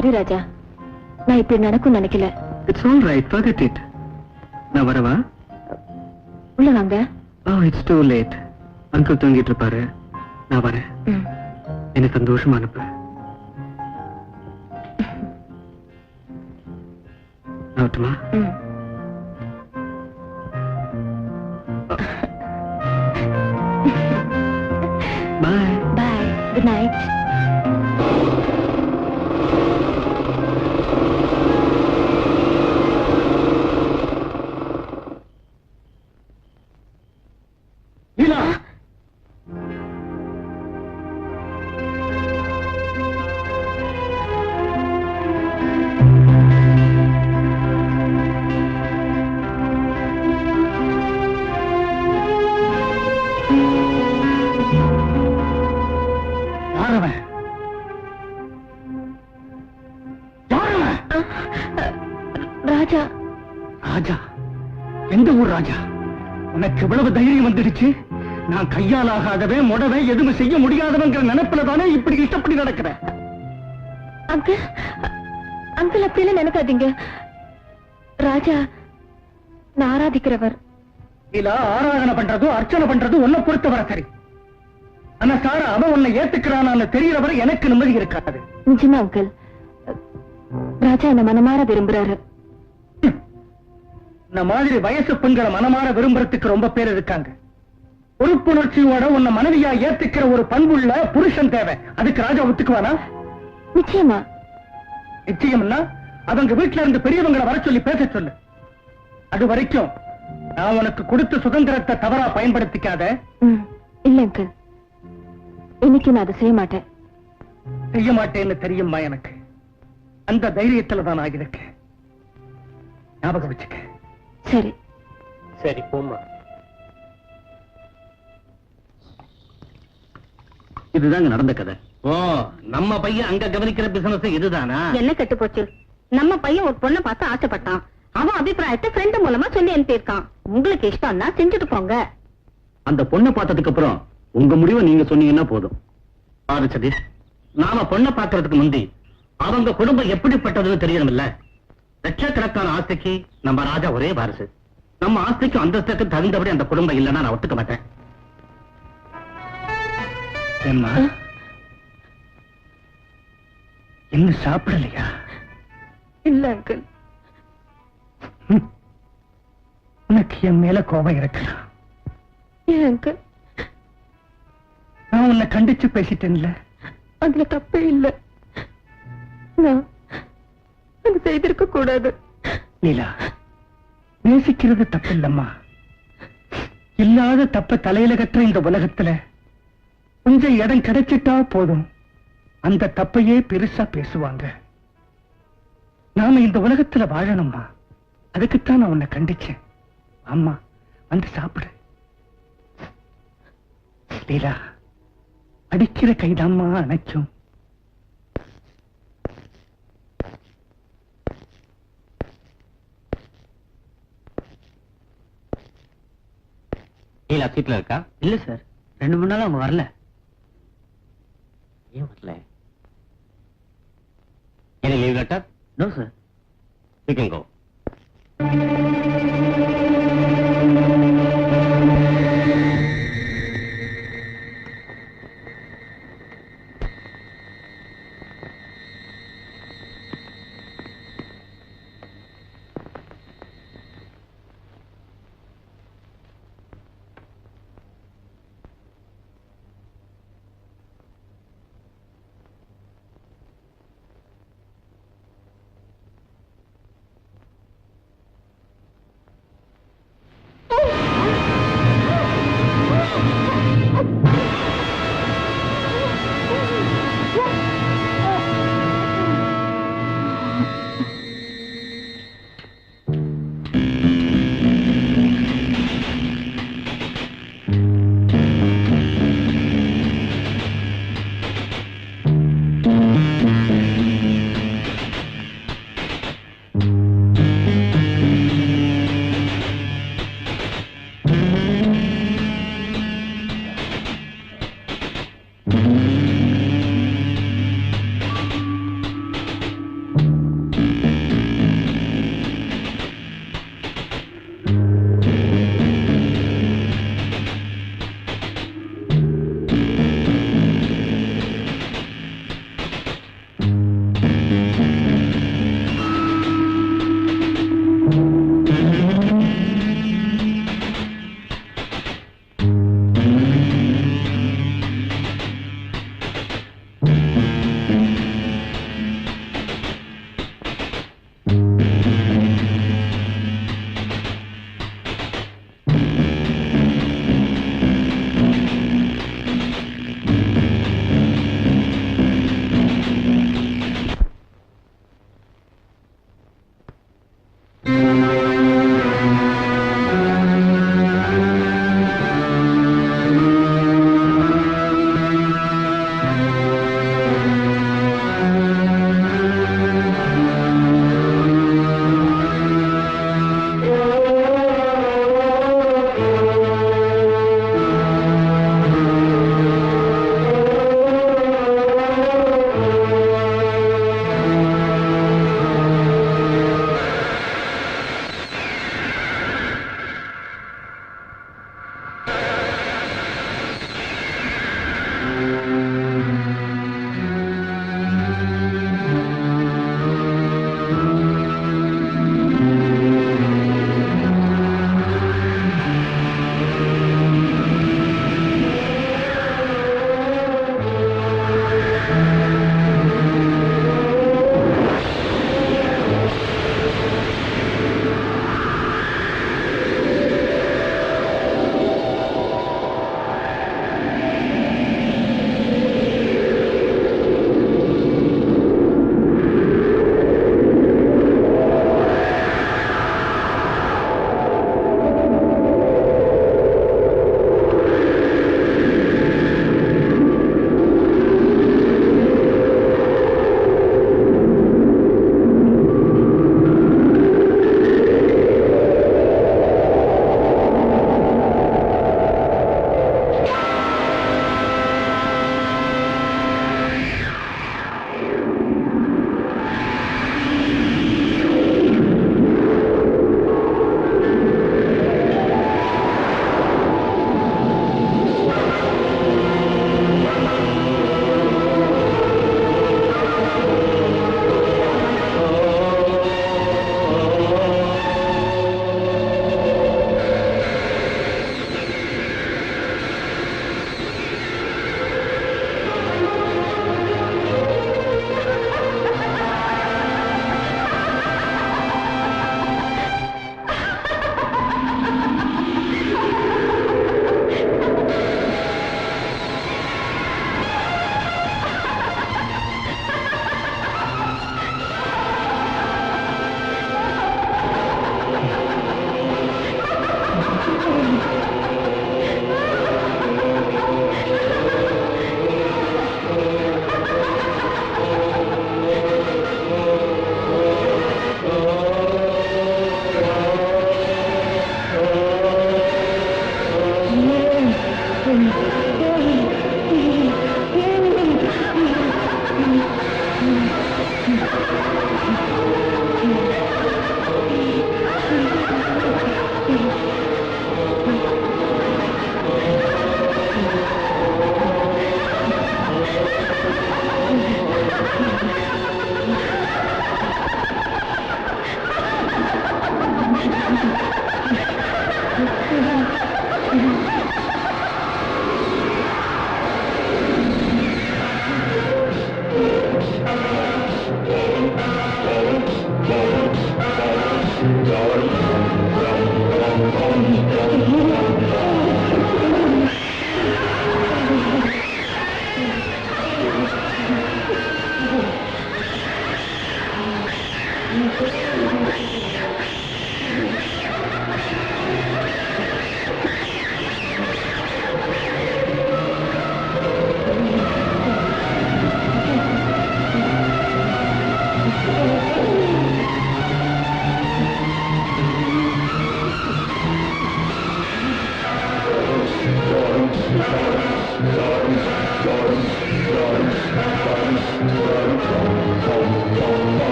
சாரி ராஜா, நான் இப்படி நடக்கும் நினைக்கல. It's all right, forget it. நான் வரவா? உள்ள வாங்க. It's too late. அங்கிள் தூங்கிட்டு இருப்பாரு, நான் வரேன். ம். என்ன சந்தோஷமா அனுப்பு. ஆகட்டுமா? ம். பாய். பாய், குட் நைட். லீலா, யாரவன்? யாரவன்? ராஜா, ராஜா? எந்த ஊர் ராஜா? உனக்கு இவ்வளவு தைரியம் வந்துடுச்சு? நான் கையால் ஆகாதவன், முடவன், எதுவும் செய்ய முடியாதவங்கிற நினைப்புல தானே இப்படி இஷ்டப்படி நடக்கிறேன். அங்கிள், அங்கிள் அப்படிலாம் நினைக்காதீங்க. ராஜா நான் ஆராதிக்கிறவர். இல்ல, ஆராதனை பண்றதும் அர்ச்சனை பண்றதும் உன்னை பொறுத்தவரை சரி. ஆனா சாரா, அவன் உன்னை ஏத்துக்கிறான்னு தெரியறவரை எனக்கு நிம்மதி இருக்காது. நிஜமா அங்கிள், ராஜா என்ன மனமாற விரும்புறாரு. இந்த மாதிரி வயசு பெண்களை மனமாற விரும்புறதுக்கு ரொம்ப பேர் இருக்காங்க. பொறுப்புணர்ச்சியோட உன்னை மனைவியா ஏத்துக்கிற ஒரு பண்புள்ள புருஷன் தேவை. அதுக்கு ராஜா ஒத்துக்குவானா? நிச்சயமா. நிச்சயம்னா அவங்க வீட்டுல இருந்து பெரியவங்களை வர சொல்லி பேச சொல்லு. அது வரைக்கும் நான் உனக்கு கொடுத்த சுதந்திரத்தை தவறா பயன்படுத்திக்காத. இல்ல அங்கிள், இன்னைக்கு நான் அதை செய்ய மாட்டேன். செய்ய மாட்டேன்னு தெரியுமா எனக்கு? அந்த தைரியத்துல தான் நான் இருக்கேன். ஞாபகம் வச்சுக்க. சரி சரி, போமா. இதுதாங்க நடந்த கதை. ஓ, நம்ம பையன் அங்க கவனிக்கிற பிசினஸ் இதுதானா? என்ன கெட்டு போச்சு? நம்ம பையன் ஒரு பொண்ணை பார்த்து ஆசைப்பட்டான். அவன் அபிப்பிராயத்தை ஃப்ரெண்ட் மூலமா சொல்லி அனுப்பியிருக்கான். உங்களுக்கு இஷ்டம்னா செஞ்சுட்டு போங்க. அந்த பொண்ணை பார்த்ததுக்கு அப்புறம் உங்க முடிவை நீங்க சொன்னீங்கன்னா போதும். பாரு சதீஷ், நாம பொண்ணை பாக்குறதுக்கு முந்தி அவங்க குடும்பம் எப்படிப்பட்டதுன்னு தெரியணும்ல. லட்சக்கணக்கான ஆஸ்திக்கு நம்ம ராஜா ஒரே வாரிசு. நம்ம ஆஸ்திக்கு அந்தஸ்துக்கு தகுந்தபடி அந்த குடும்பம் இல்லைன்னா நான் ஒத்துக்க மாட்டேன். ஏம்மா, இன்னும் சாப்பிடலையா? இல்ல அங்கிள். உனக்கு என் மேல கோபம் இருக்கலாம். ஏன் அங்கிள்? நான் உன்னை கண்டிச்சு பேசிட்டேன்ல. அதுல தப்பே இல்ல. நான் அது செய்திருக்க கூடாது. லீலா, நேசிக்கிறது தப்பு இல்லம்மா. இல்லாத தப்ப தலையில கட்டுற இந்த உலகத்துல கொஞ்சம் இடம் கிடைச்சிட்டா போதும், அந்த தப்பையே பெருசா பேசுவாங்க. நாம இந்த உலகத்துல வாழணும்மா. அதுக்குத்தான் நான் உன்னை கண்டிச்சேன். அம்மா, வந்து சாப்பிடு. லீலா, அடிக்கிற கைதாம்மா அணைக்கும். லீலா சீட்ல இருக்கா? இல்ல சார், 2 மணி நாள் அவங்க வரல. ஏன் வரல? Any leave letter? No sir. You can go.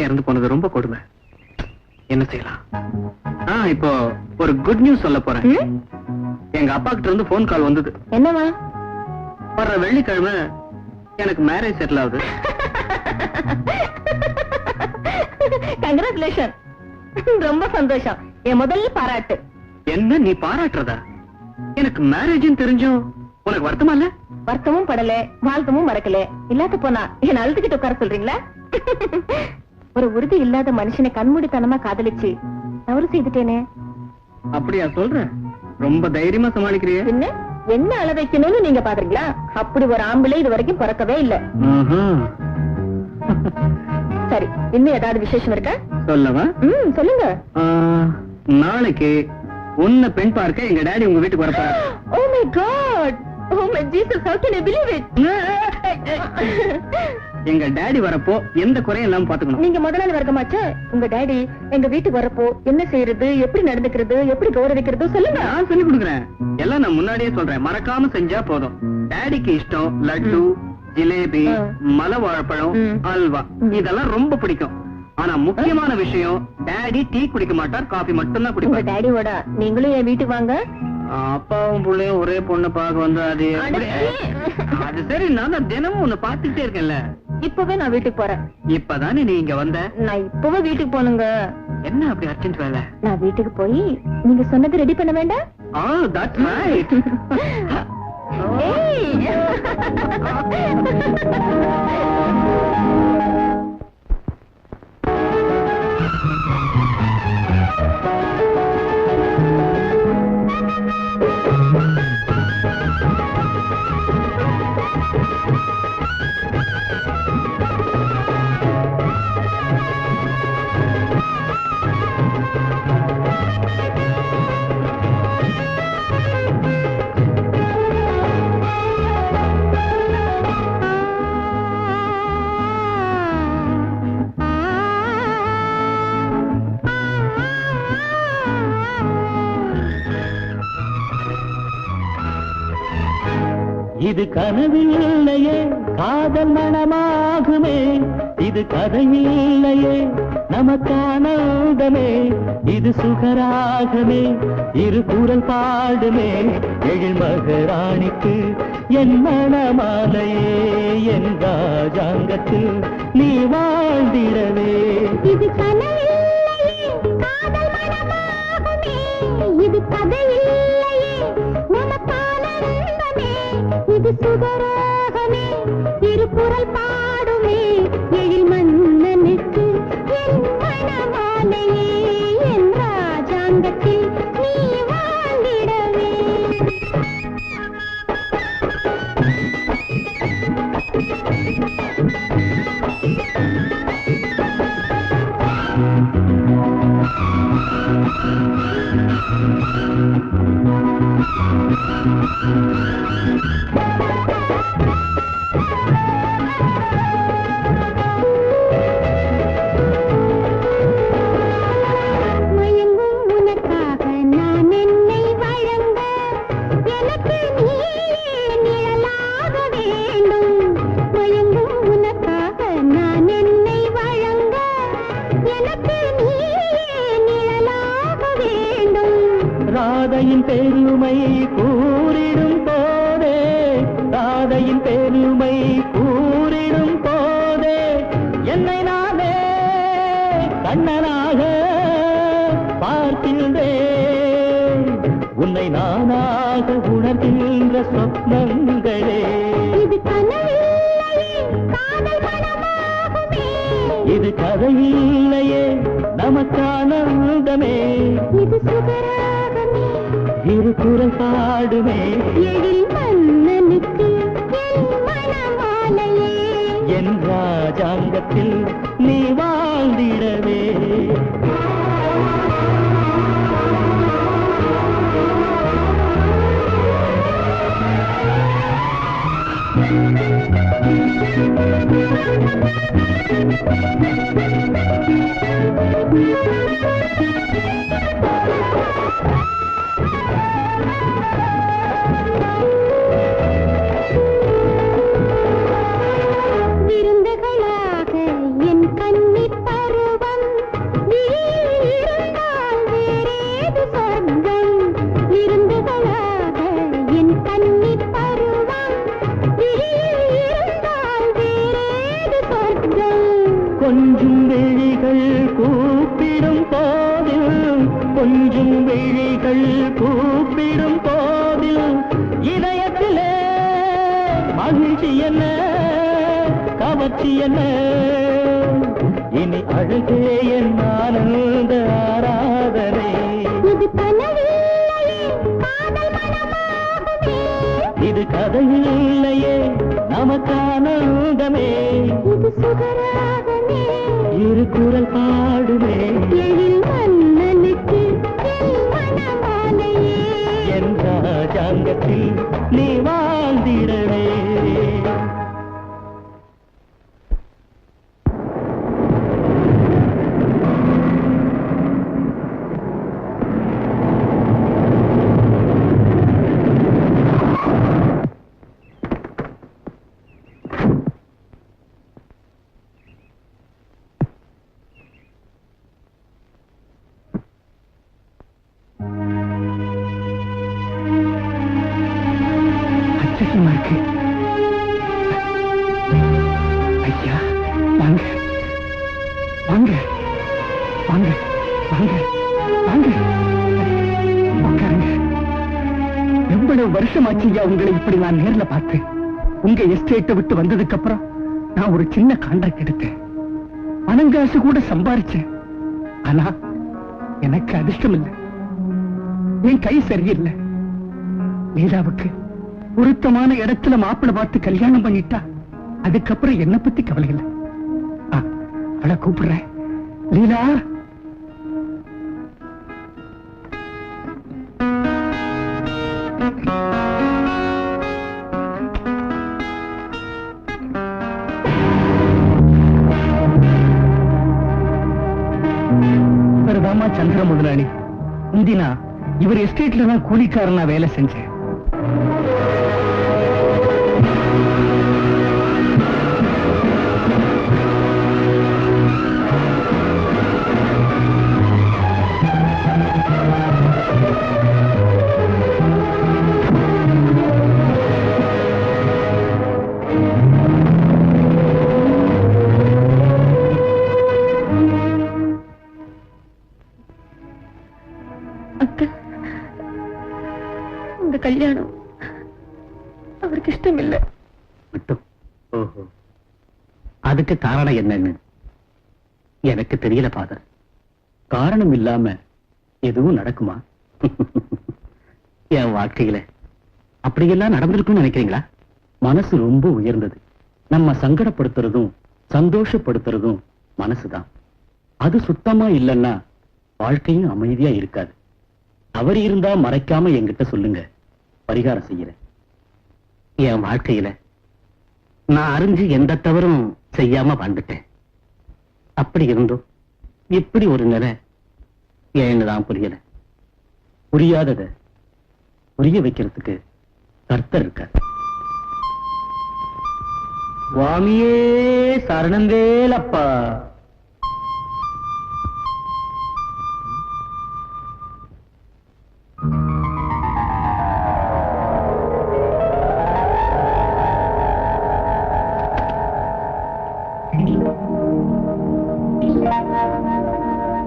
இறந்து போனது ரொம்ப கொடுமை. என்ன செய்யலாம்? இப்போ ஒரு குட் நியூஸ் சொல்ல போறேன். எங்க அப்பா கிட்ட இருந்து போன் கால் வந்தது. என்னவா? வர்ற வெள்ளிக்கிழமை எனக்கு மேரேஜ் செட்டில் ஆகுது. கங்க்ராச்சுலேஷன். ரொம்ப சந்தோஷம். என் முதல் பாராட்டு. என்ன நீ பாராட்டுறதா? எனக்கு எனக்கு மேரேஜ் தெரிஞ்சும் உனக்கு வருத்தமா இல்ல? வருத்தமும் படல, வாழ்த்தமும் மறக்கல. இல்லாத போனா என்ன அழுதுகிட்டு உட்கார சொல்றீங்களா? ஒரு உறுதி இல்லாத மனுஷனை கண்மூடித்தனமா காதலிச்சு தவறு செய்துட்டேனே. அப்படியா சொல்ற? ரொம்ப தைரியமா சமாளிக்கிறிய. என்ன என்ன அள வைக்கணும்னு நீங்க பாக்குறீங்களா? அப்படி ஒரு ஆம்பளை இது வரைக்கும் பிறக்கவே இல்ல. சரி, இன்னும் ஏதாவது விசேஷம் இருக்கா? சொல்லவா? சொல்லுங்க. நாளைக்கு உன்னை பெண் பார்க்க எங்க டாடி உங்க வீட்டுக்கு வரப்பாரு. Oh my God! Oh my Jesus! How can I believe it? எங்க டாடி வரப்போ எந்த குறையும் இல்லாம பாத்துக்கணும். நீங்க முதலாளி வர்க்கமாச்சே. உங்க டாடி எங்க வீட்டுக்கு வரப்போ என்ன செய்யறது, எப்படி நடந்துக்கிறது, எப்படி கௌரவிக்கிறது சொல்லுங்க. நான் சொல்லி கொடுக்குறேன். எல்லாம் நான் முன்னாடியே சொல்றேன், மறக்காம செஞ்சா போதும். டாடிக்கு இஷ்டம் லட்டு, ஜிலேபி, மலை வாழைப்பழம், அல்வா இதெல்லாம் ரொம்ப பிடிக்கும். ஆனா முக்கியமான விஷயம், டாடி டீ குடிக்க மாட்டார், காபி மட்டும் தான் குடிப்பார். டாடியோட நீங்களும் என் வீட்டுக்கு வாங்க. அப்பாவும் பிள்ளையும் ஒரே பொண்ணு பார்க்க வந்தா அது அது சரி. நான் தான் தினமும் உன்னை பாத்துக்கிட்டே இருக்கேன்ல. இப்பவே நான் வீட்டுக்கு போறேன். இப்பதானே நீ இங்க வந்த? நான் இப்பவே வீட்டுக்கு போனுங்க. என்ன அப்படி அர்ஜென்ட் வேலை? நான் வீட்டுக்கு போய் நீங்க சொன்னது ரெடி பண்ண வேண்டாம்? That's right. இது கனவில்லையே காதல் மனமாகுமே, இது கதையில்லையே நமக்கானந்தமே, இது சுகராகமே இரு குரல் பாடுமே, எழில் மகராணிக்கு என் மனமாலையே, என் ராஜாங்கத்தில் நீ வாழ்ந்திடவே. இது கனவில்லையே காதல் மனமாகுமே, இது கதையில்லையே நமக்கானந்தமே, இது சுகராகமே இரு குரல் பாடுமே, எழில் மன்னனுக்கு என் மனமாலையே, என் ராஜாங்கத்தில் நீ வாழ்ந்திடவே. மயங்கும் உனக்காக நான் என்னை வழங்க, எனக்கு நீயே நிழலாக வேண்டும். மயங்கும் உனக்காக நான் என்னை வழங்க, எனக்கு நீயே நிழலாக வேண்டும். ராதையின் பெருமை கூறிடும் போதே, ராதையின் பெருமை கூறிடும் போதே, என்னை நானே கண்ணனாக பார்க்கின்றேன், உன்னை நானாக உணர்கின்ற சொப்னங்களே. இது கனவில்லையே காதல் மனமாகுமே, இது கதையில்லையே நமக்கானந்தமே, இது சுகராகமே இரு குரல் பாடுமே, எழில் மன்னனுக்கு என் மனமாலையே, என் ராஜாங்கத்தில் நீ வாழ்ந்திடவே. விருந்துகளாக என் கன்னிப் பருவம், விழியில் இருந்தால் வேறேது சொர்க்கம். விருந்துகளாக என் கன்னிப் பருவம், விழியில் இருந்தால் வேறேது சொர்க்கம். கொஞ்சம் விழிகள் கூப்பிடும் போதில், கொஞ்சம் விழிகள் கூப்பிடும் போதில், உணர்ச்சி என்ன இனி அழுகே என் ஆனந்த ஆராதனை இது கனவில்லையே காதல் மனமாகுமே இது கதையில்லையே நமக்கானந்தமே இது சுகராகமே இரு குரல் பாடுமே எழில் மன்னனுக்கு என் மனமாலையே என் ராஜாங்கத்தில் நீ வாழ்ந்திடவே அச்சகமா இருக்கு. ஐயா வாங்க வாங்க வாங்க வாங்க வாங்க உட்காருங்க. எவ்வளவு வருஷமாச்சு ஐயா உங்களை இப்படி நான் நேர்ல பார்த்தேன். உங்க எஸ்டேட்டை விட்டு வந்ததுக்கு அப்புறம் நான் ஒரு சின்ன கான்ட்ராக்ட் எடுத்தேன். பணங்காசு கூட சம்பாரிச்சேன். ஆனா எனக்கு அதிர்ஷ்டம் இல்லை. என் கை சரியில்லை. லீலாவுக்கு பொருத்தமான இடத்துல மாப்பிளை பார்த்து கல்யாணம் பண்ணிட்டா அதுக்கப்புறம் என்ன பத்தி கவலை இல்லை. அவளை கூப்பிடுறேன். லீலா இவர்தாமா சந்திர முதலாளி. முந்தினா இவர் எஸ்டேட்ல தான் கூலிக்காரனா வேலை செஞ்சேன். அக்கா, இந்த கல்யாணம் அவருக்கு இஷ்டம் இல்லை. மட்டும் ஓஹோ, அதுக்கு காரணம் என்னன்னு எனக்கு தெரியல ஃபாதர். காரணம் இல்லாம எதுவும் நடக்குமா? என் வாழ்க்கையில அப்படியெல்லாம் நடந்திருக்கும்னு நினைக்கிறீங்களா? மனசு ரொம்ப உயர்ந்தது. நம்ம சங்கடப்படுத்துறதும் சந்தோஷப்படுத்துறதும் மனசுதான். அது சுத்தமா இல்லைன்னா வாழ்க்கையும் அமைதியா இருக்காது. அவர் இருந்தா மறைக்காம என்கிட்ட சொல்லுங்க, பரிகாரம் செய்யறேன். என் வாழ்க்கையில நான் அறிஞ்சு எந்த தவறும் செய்யாம வாழ்ந்துட்டேன். அப்படி இருந்தும் இப்படி ஒரு நிலை ஏன்னுதான் புரியல. புரியாதத புரிய வைக்கிறதுக்கு கர்த்தர் இருக்கார். சுவாமியே சரணந்தேலப்பா.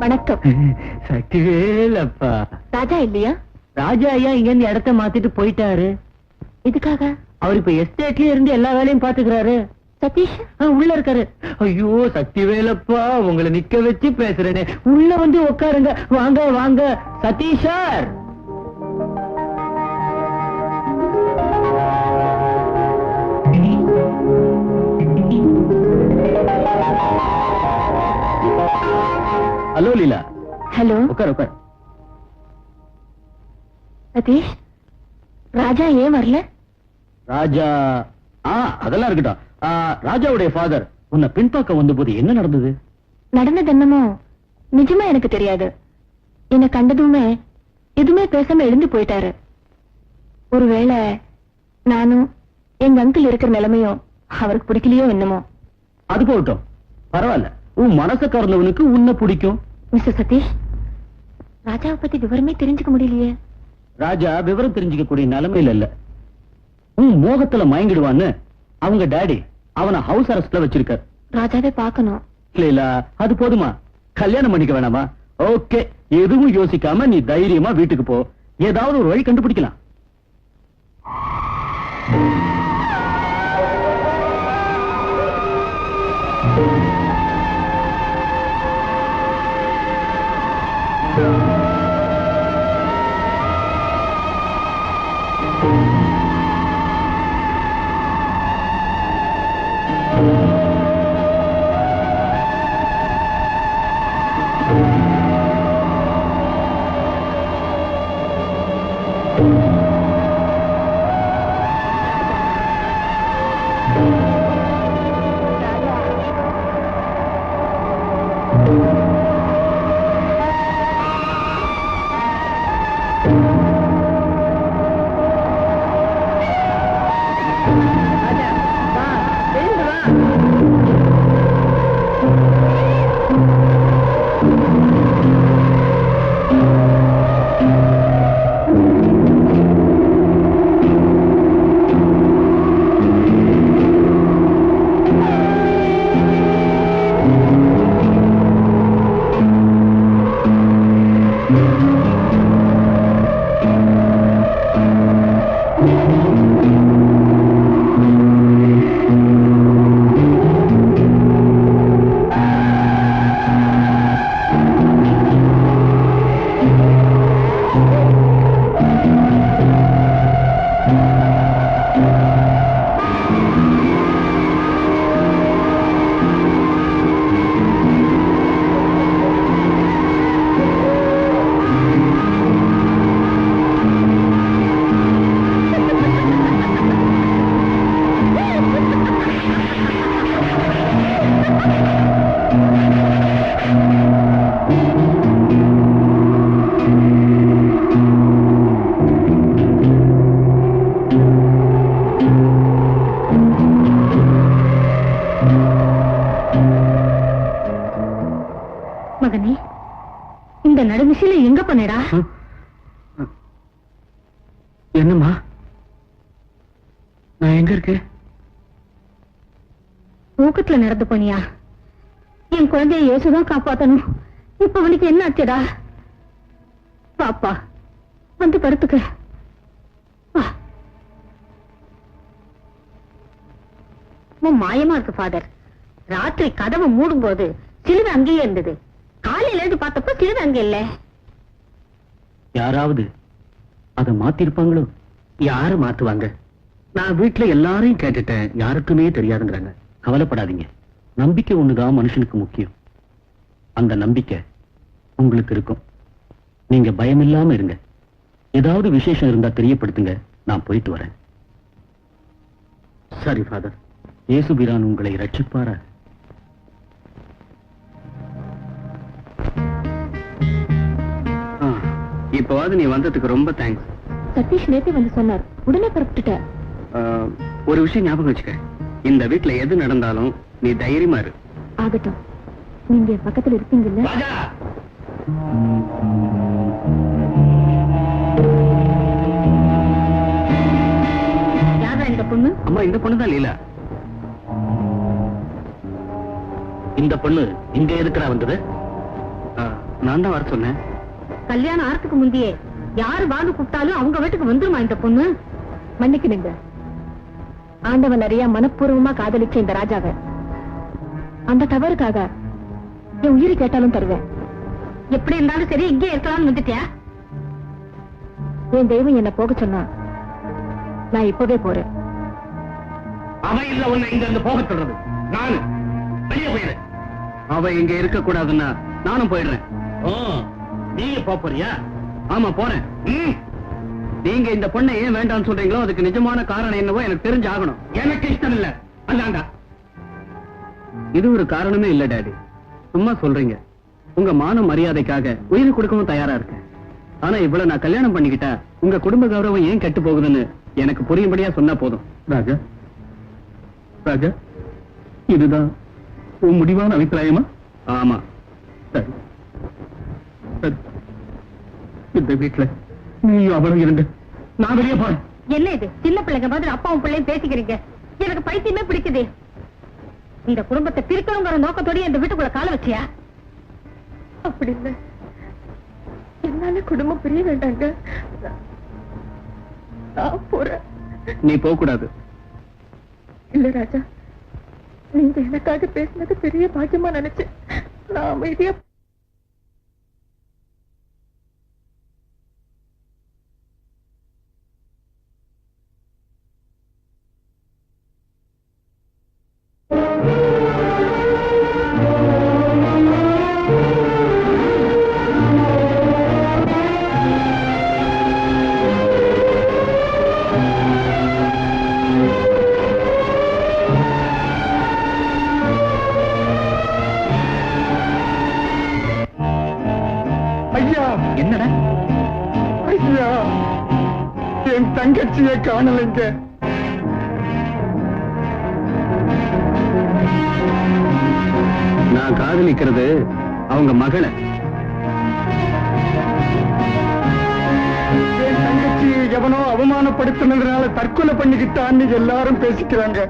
வணக்கம். சக்திவேலப்பா. ராஜா இல்லையா? ராஜா ஐயா இங்க இருந்து இடத்த மாத்திட்டு போயிட்டாரு. இதுக்காக அவர் இப்ப எஸ்டேட்லயே இருந்து எல்லா வேலையும் பாத்துக்கிறாரு. சதீஷ் உள்ள இருக்காரு. ஐயோ சக்திவேலப்பா, உங்களை நிக்க வச்சு பேசுறேனே. உள்ள வந்து உட்காருங்க. வாங்க வாங்க சதீஷார். ஹலோ லீலா. ஹலோ. உட்கார் உட்கார். சதீஷ், ராஜா ஏன் வரல? ராஜா அதெல்லாம் இருக்கட்டும். ராஜாவுடைய ஃபாதர் உன்னை பின்பாக்க வந்தபோது என்ன நடந்தது? நடந்தது என்னமோ நிஜமா எனக்கு தெரியாது. என்ன கண்டதுமே எதுவுமே பேசாம எழுந்து போயிட்டாரு. ஒருவேளை நானும் எங்க அங்கிள் இருக்கிற நிலைமையும் அவருக்கு பிடிக்கலையோ என்னமோ. அது போகட்டும், பரவாயில்ல. உன் மனச கறந்தவனுக்கு உன்னை பிடிக்கும். மிஸ்டர் சதீஷ், ராஜாவை பத்தி விவரமே தெரிஞ்சுக்க முடியலையே. ராஜா விவரம் தெரிஞ்சுக்க கூடிய நிலைமையில இல்ல. உன் மோகத்துல மயங்கிடுவான்னு அவங்க டாடி அவனை ஹவுஸ் அரெஸ்ட்ல வச்சிருக்கார். ராஜாவே பார்க்கணும். லீலா, அது போதுமா? கல்யாணம் பண்ணிக்க வேணாமா? ஓகே, எதுவும் யோசிக்காம நீ தைரியமா வீட்டுக்கு போ. ஏதாவது ஒரு வழி கண்டுபிடிக்கலாம். சுஷீலை எங்க பண்ணடா? என்னம்மா நான் எங்க இருக்கேன்? தூக்கத்துல நடந்து போனியா? என் குழந்தைய இயேசுதான் காப்பாத்தணும். இப்ப அவனுக்கு என்ன ஆச்சுடா? பாப்பா வந்து படுத்துக்க. வா. மாயமா இருக்கு ஃபாதர். ராத்திரி கதவை மூடும் போது சிலுவை அங்கேயே இருந்தது. காலையில இருந்து பார்த்தப்ப சிலுவை அங்க இல்ல. யாராவது அதை மாத்திருப்பாங்களோ? யாரு மாத்துவாங்க? நான் வீட்டுல எல்லாரையும் கேட்டுட்டேன், யாருக்குமே தெரியாதுங்கிறாங்க. கவலைப்படாதீங்க, நம்பிக்கை ஒண்ணுதான் மனுஷனுக்கு முக்கியம். அந்த நம்பிக்கை உங்களுக்கு இருக்கும். நீங்க பயமில்லாம இருங்க. ஏதாவது விசேஷம் இருந்தா தெரியப்படுத்துங்க, நான் போயிட்டு வரேன். சரி ஃபாதர். இயேசுபிரான் உங்களை ரட்சிப்பாரா? இப்போவாது நீ வந்ததுக்கு ரொம்ப தேங்க்ஸ். சதீஷ் நேத்தே வந்து சொன்னார், உடனே புறப்பட்டுட்ட. ஒரு விஷயம் ஞாபகம் வச்சுக்க, இந்த வீட்டுல எது நடந்தாலும் நீ தைரியமா இரு. ஆகட்டும், நீங்க என் பக்கத்துல இருப்பீங்கல்ல? யாரா இந்த பொண்ணு? அம்மா, இந்த பொண்ணு தான் லீலா. இந்த பொண்ணு இங்க எதுக்குடா வந்தது? நான் தான் வர சொன்னேன். கல்யாணம் ஆறதுக்கு முந்தையே யாரு வாங்க கூப்பிட்டாலும் அவங்க வீட்டுக்கு வந்துருமா இந்த பொண்ணு? மன்னிக்கணுங்க, ஆண்டவன் நிறைய மனப்பூர்வமா காதலிச்ச இந்த ராஜாவை அந்த தவறுக்காக என் உயிரை கேட்டாலும் தருவேன். எப்படி இருந்தாலும் சரி, இங்கே இருக்கலாம்னு வந்துட்டியா? என் தெய்வம் என்ன போக சொன்னா நான் இப்பவே போறேன். அவன் இல்ல உன்னை இங்க இருந்து போக சொல்றது. நானு வெளியே போயிடுறேன். அவ இங்க இருக்க கூடாதுன்னா நானும் போயிடுறேன். நீங்க போறியா? ஆமா போறேன். நீங்க இந்த பொண்ணை ஏன் வேண்டாம்னு சொல்றீங்களோ அதுக்கு நிஜமான காரணம் என்னவோ எனக்கு தெரிஞ்சு ஆகணும். எனக்கு இஷ்டம் இல்ல. அதாண்டா. இது ஒரு காரணமே இல்ல டாடி, சும்மா சொல்றீங்க. உங்க மான மரியாதைக்காக உயிர் கொடுக்கவும் தயாரா இருக்கேன். ஆனா இவ்வளவு நான் கல்யாணம் பண்ணிக்கிட்டா உங்க குடும்ப கௌரவம் ஏன் கெட்டு போகுதுன்னு எனக்கு புரியும்படியா சொன்னா போதும். ராஜா, ராஜா, இதுதான் உன் முடிவான அபிப்பிராயமா? ஆமா. சரி, இந்த வீட்டுல நீ அவ்வளவு இருங்க, நான் வெளியே போறேன். என்ன இது சின்ன பிள்ளைங்க மாதிரி அப்பாவும் பிள்ளையும் பேசிக்கிறீங்க? எனக்கு பைத்தியமே பிடிக்குது. இந்த குடும்பத்தை பிரிக்கணுங்கிற நோக்கத்தோட இந்த வீட்டுக்குள்ள கால வச்சியா? அப்படி இல்ல, என்னால குடும்பம் பிரிய வேண்டாங்க. நான் போறேன். நீ போக கூடாது. இல்ல ராஜா, நீங்க எனக்காக பேசினது பெரிய பாக்கியமா நினைச்சேன். நான் அமைதியா என்னடா? ஐயா, என் தங்கச்சியை காணலைங்க. நான் காதலிக்கிறது அவங்க மகளை. என் தங்கச்சியை எவனோ அவமானப்படுத்தினதுனால தற்கொலை பண்ணிக்கிட்டான்னு எல்லாரும் பேசிக்கிறாங்க.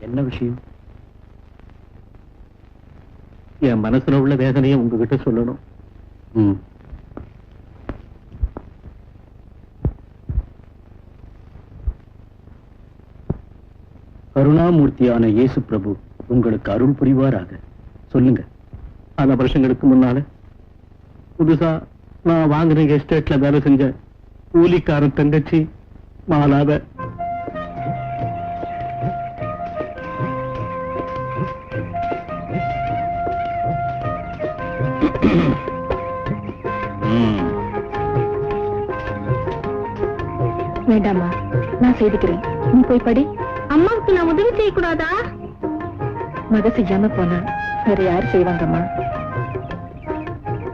என்ன விஷயம்? என் மனசுல உள்ள வேதனையை உங்ககிட்ட சொல்லணும். கருணாமூர்த்தியான இயேசு பிரபு உங்களுக்கு அருள் புரிவாராக. சொல்லுங்க. பல வருஷங்களுக்கு முன்னால புதுசா நான் வாங்கின எஸ்டேட்ல வேலை செஞ்ச கூலிக்காரன் தங்கச்சி மாலாத வேண்டாமா, நான் செய்துக்கிறேன். நீ போய் படி. அம்மாவுக்கு நான் உதவி செய்யக்கூடாதா? மத செய்யாம போனா வேற யாரு செய்வாங்கம்மா?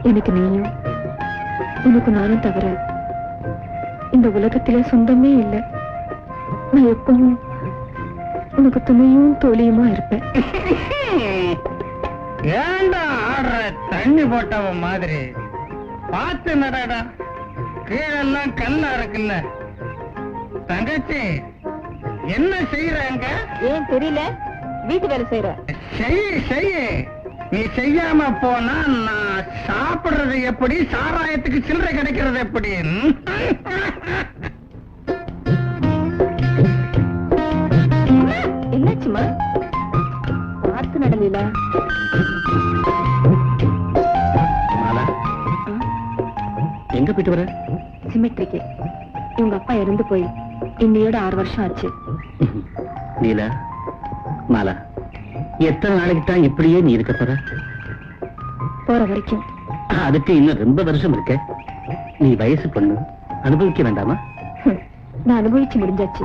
எனக்கு நீயும் உனக்கு நானும் தவிர இந்த உலகத்திலே சொந்தமே இல்லை. நான் எப்பவும் உனக்கு துணையும் தோழியுமா இருப்பேன். ஏண்டா ஆடுற தண்ணி போட்டவ மாதிரி? பார்த்து நடடா, கீழெல்லாம் கல்லா இருக்குல்ல. தங்கச்சி என்ன செய்யறாங்க? ஏன் தெரியல? வீட்டு வேலை செய்யற. செய்ய நீ செய்யாம போனா நான் சாப்பிடுறது எப்படி? சாராயத்துக்கு சில்லறை கிடைக்கிறது எப்படி? என்னாச்சுமா? பார்த்து நடலில. மாலா எங்க போயிட்டு வர? சிமெட்ரிக்கு. இவங்க அப்பா இறந்து போய் இன்னையோட 6 வருஷம் ஆச்சு. நீலா, மாலா, எத்தனை நாளைக்கு தான் இப்படியே நீ இருக்க போற? போற வரைக்கும். அதுக்கு இன்னும் ரொம்ப வருஷம் இருக்க. நீ வயசு பொண்ணு, அனுபவிக்க வேண்டாமா? நான் அனுபவிச்சு முடிஞ்சாச்சு.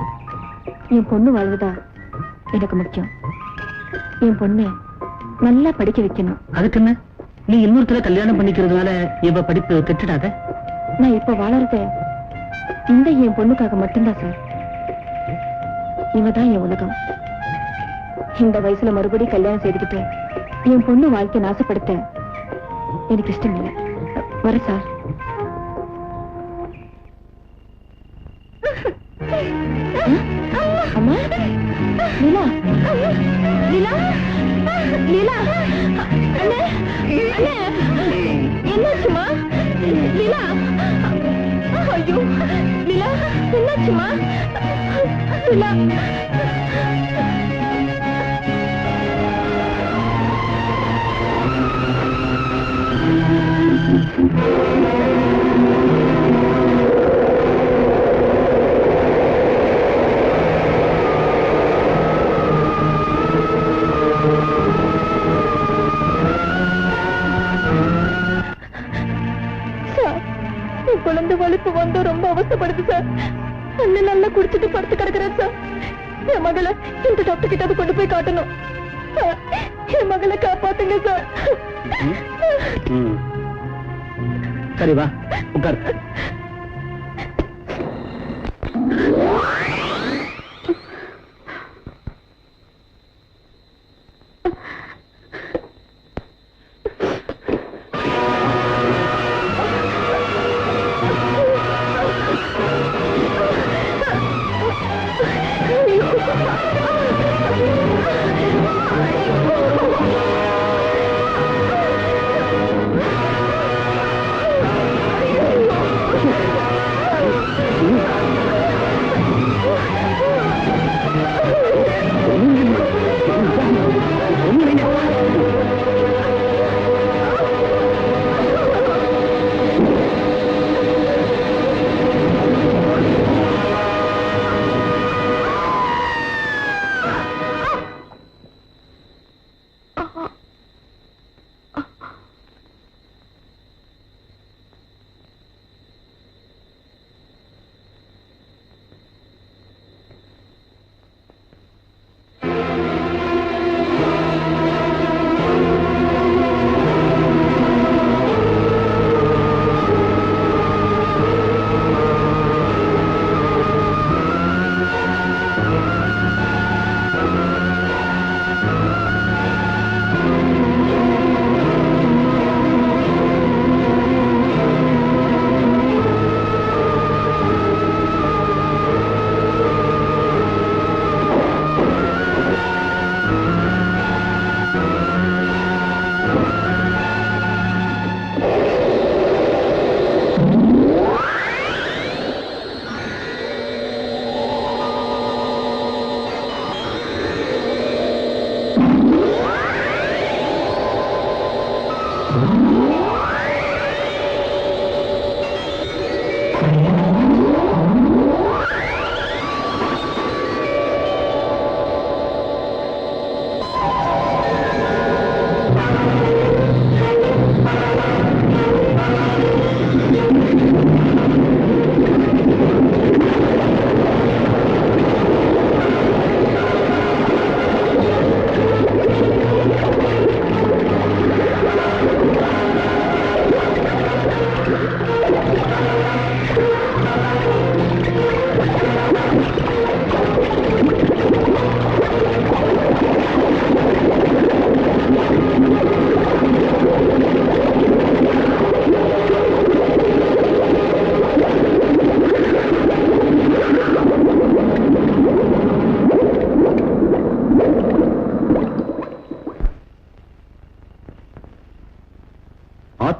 என் பொண்ணு வாழ்வதா எனக்கு முக்கியம். என் பொண்ணு நல்லா படிக்க வைக்கணும். அதுக்கு என்ன? நீ இன்னொருத்தர கல்யாணம் பண்ணிக்கிறதுனால இவ படிப்பு கெட்டுடாத. நான் இப்ப வாழறத இந்த என் பொண்ணுக்காக மட்டும்தான் சார். இவதான் என் உலகம். இந்த வயசுல மறுபடியும் கல்யாணம் செய்துக்கிட்டு என் பொண்ணு வாழ்க்கை நாசப்படுத்த எனக்கு இஷ்டம் இல்லை. வர சார். அம்மா, லீலா, லீலா, லீலா, அண்ணே, அண்ணே, என்னாச்சுமா? லீலா, ஐயோ, லீலா, என்னாச்சுமா? லீலா, குழந்தை வலிப்பு வந்து ரொம்ப அவசப்படுது சார். அண்ணன் நல்லா குடிச்சிட்டு படுத்து கிடக்குறேன் சார். என் மகளை இந்த டாக்டர் கிட்ட கொண்டு போய் காட்டணும் சார். என் மகளை காப்பாத்துங்க சார். சரி வா, உட்கார்.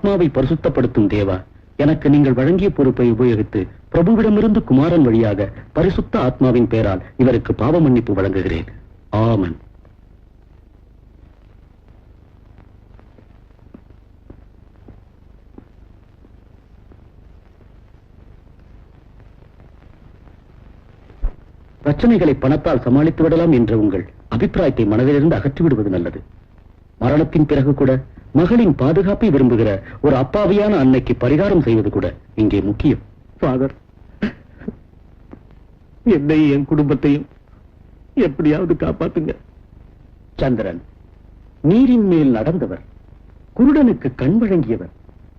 ஆத்மாவை பரிசுத்தப்படுத்தும் தேவா, எனக்கு நீங்கள் வழங்கிய பொறுப்பை உபயோகித்து பிரபுவிடமிருந்து குமாரன் வழியாக பரிசுத்த ஆத்மாவின் பெயரால் இவருக்கு பாவ மன்னிப்பு வழங்குகிறேன். ஆமென். பிரச்சனைகளை பணத்தால் சமாளித்து விடலாம் என்ற உங்கள் அபிப்பிராயத்தை மனதிலிருந்து அகற்றிவிடுவது நல்லது. மரணத்தின் பிறகு கூட மகளின் பாதுகாப்பை விரும்புகிற ஒரு அப்பாவியான அன்னைக்கு பரிகாரம் செய்வது கூட இங்கே முக்கியம். ஃபாதர், என்னையும் என் குடும்பத்தையும் எப்படியாவது காப்பாத்துங்க. சந்திரன், நீரின் மேல் நடந்தவர், குருடனுக்கு கண் வழங்கியவர்,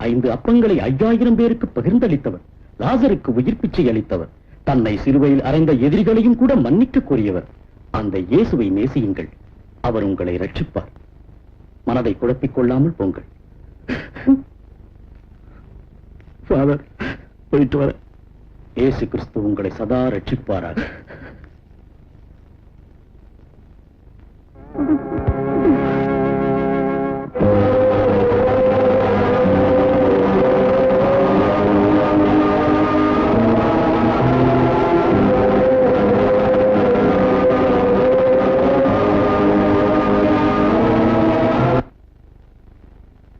5 அப்பங்களை 5000 பேருக்கு பகிர்ந்தளித்தவர், லாசருக்கு உயிர் பிச்சை அளித்தவர், தன்னை சிலுவையில் அறைந்த எதிரிகளையும் கூட மன்னிக்க கூறியவர், அந்த இயேசுவை நேசியுங்கள். அவர் உங்களை ரட்சிப்பார். மனதை குழப்பிக் கொள்ளாமல் போங்கள். ஃபாதர், போயிட்டு வர. இயேசு கிறிஸ்து உங்களை சதா ரட்சிப்பாராக.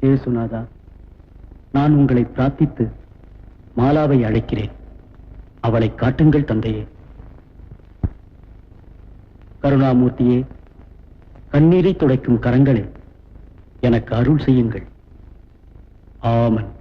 இயேசுநாதா, நான் உங்களை பிரார்த்தித்து மாலாவை அழைக்கிறேன். அவளை காட்டுங்கள் தந்தையே. கருணாமூர்த்தியே, கண்ணீரை துடைக்கும் கரங்களே, எனக்கு அருள் செய்யுங்கள். ஆமென்.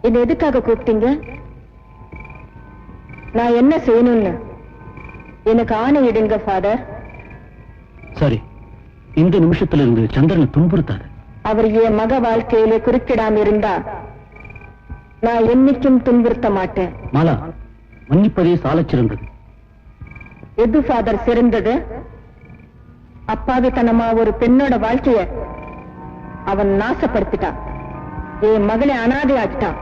என்ன எதுக்காக கூப்பிட்டீங்க? நான் என்ன செய்யணும்னு எனக்கு ஆணையிடுங்க ஃபாதர். சரி, இந்த நிமிஷத்திலிருந்து சந்திரனை துன்புறுத்தாது. அவர் என் மக வாழ்க்கையில குறுக்கிடாம இருந்தா நான் என்னைக்கும் துன்புறுத்த மாட்டேன். மாலா, மன்னிப்பதே சாலச் சிறந்தது. எது ஃபாதர் சிறந்தது? அப்பாவித்தனமா ஒரு பெண்ணோட வாழ்க்கைய அவன் நாசப்படுத்திட்டான். என் மகளை அனாதை ஆக்கிட்டான்.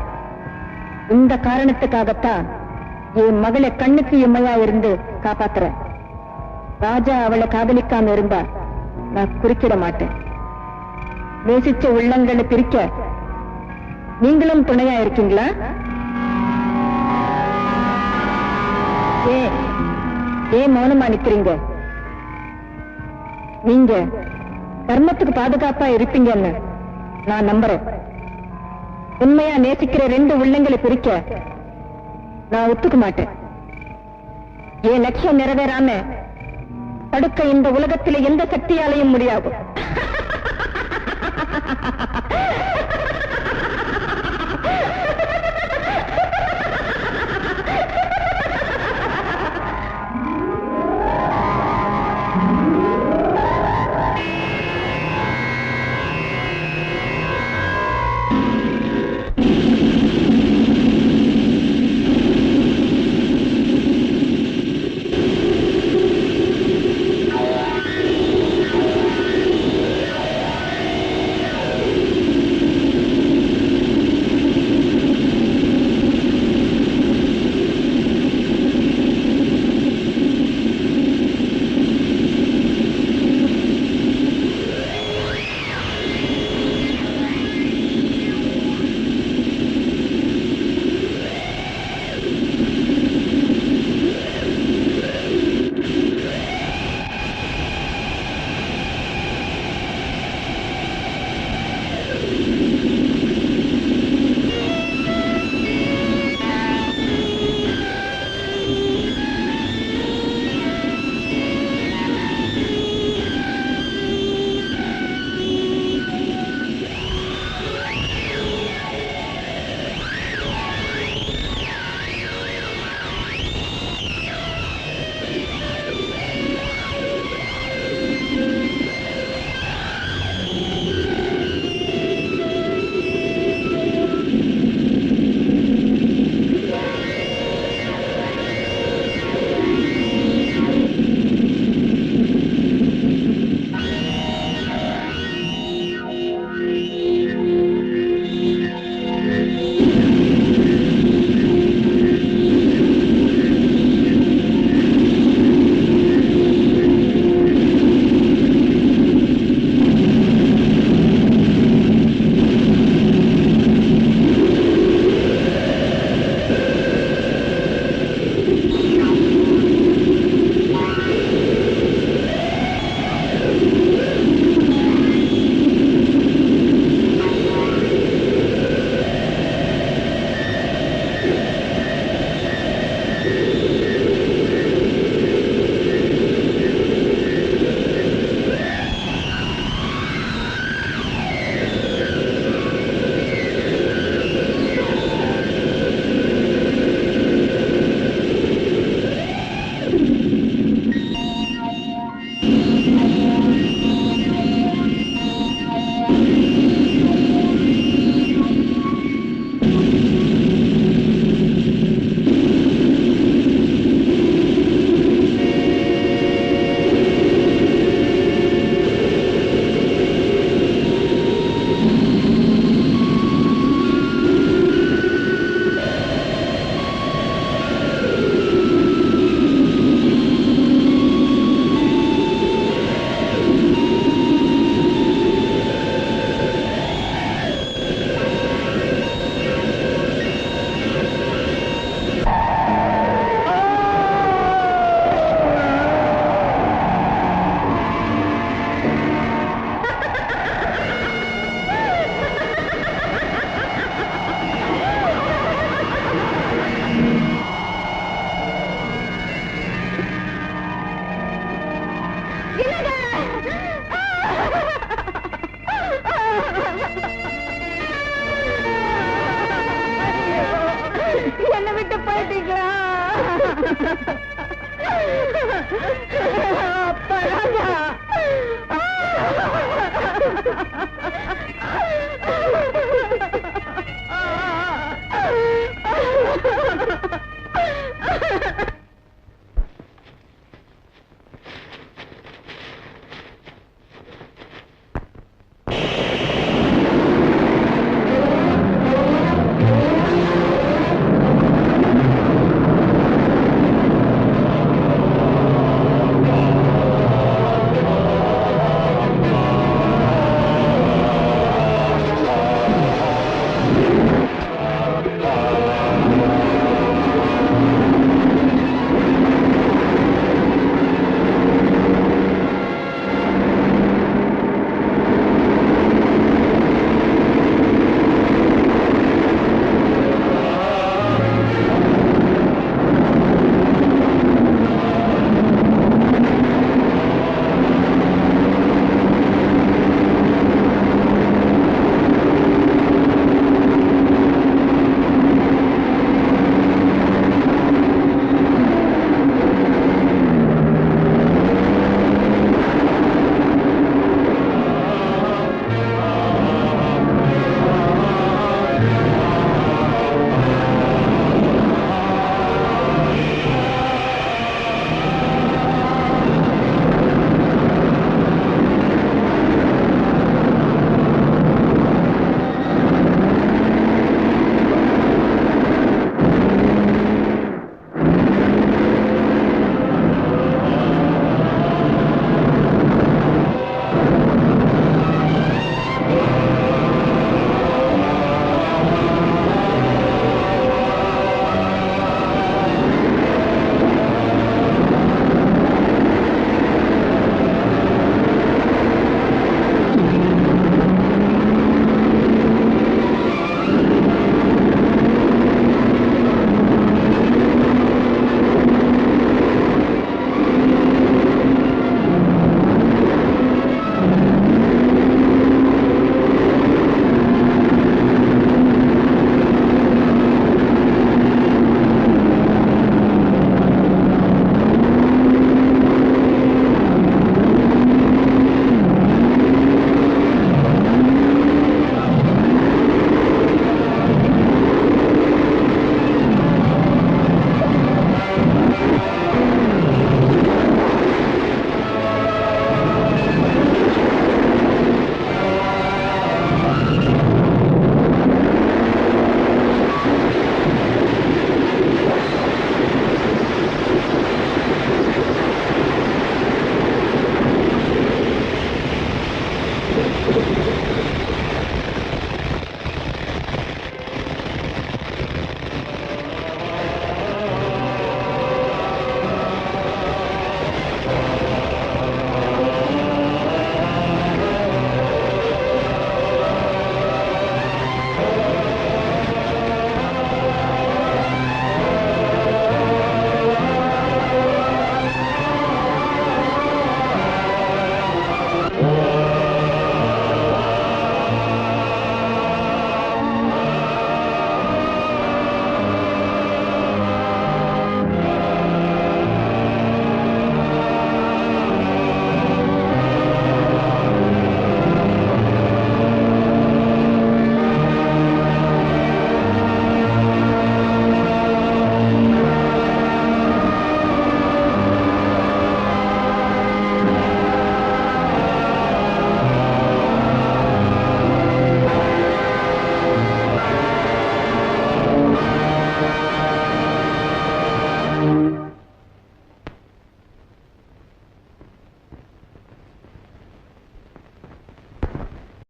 இந்த காரணத்துக்காகத்தான் என் மகளை கண்ணுக்கு இம்மையா இருந்து காப்பாத்துறேன். ராஜா அவளை காதலிக்காம இருந்தா நான் குறுக்கிட மாட்டேன். நேசிச்ச உள்ளங்களை பிரிக்க நீங்களும் துணையா இருக்கீங்களா? ஏன் மௌனமா நிக்கிறீங்க? நீங்க தர்மத்துக்கு பாதுகாப்பா இருப்பீங்கன்னு நான் நம்புறேன். உண்மையா நேசிக்கிற 2 உள்ளங்களை பிரிக்க நான் ஒத்துக்க மாட்டேன். என் லட்சியம் நிறைவேறாம தடுக்க இந்த உலகத்திலே எந்த சக்தியாலையும் முடியாது. போயிட்டீங்களா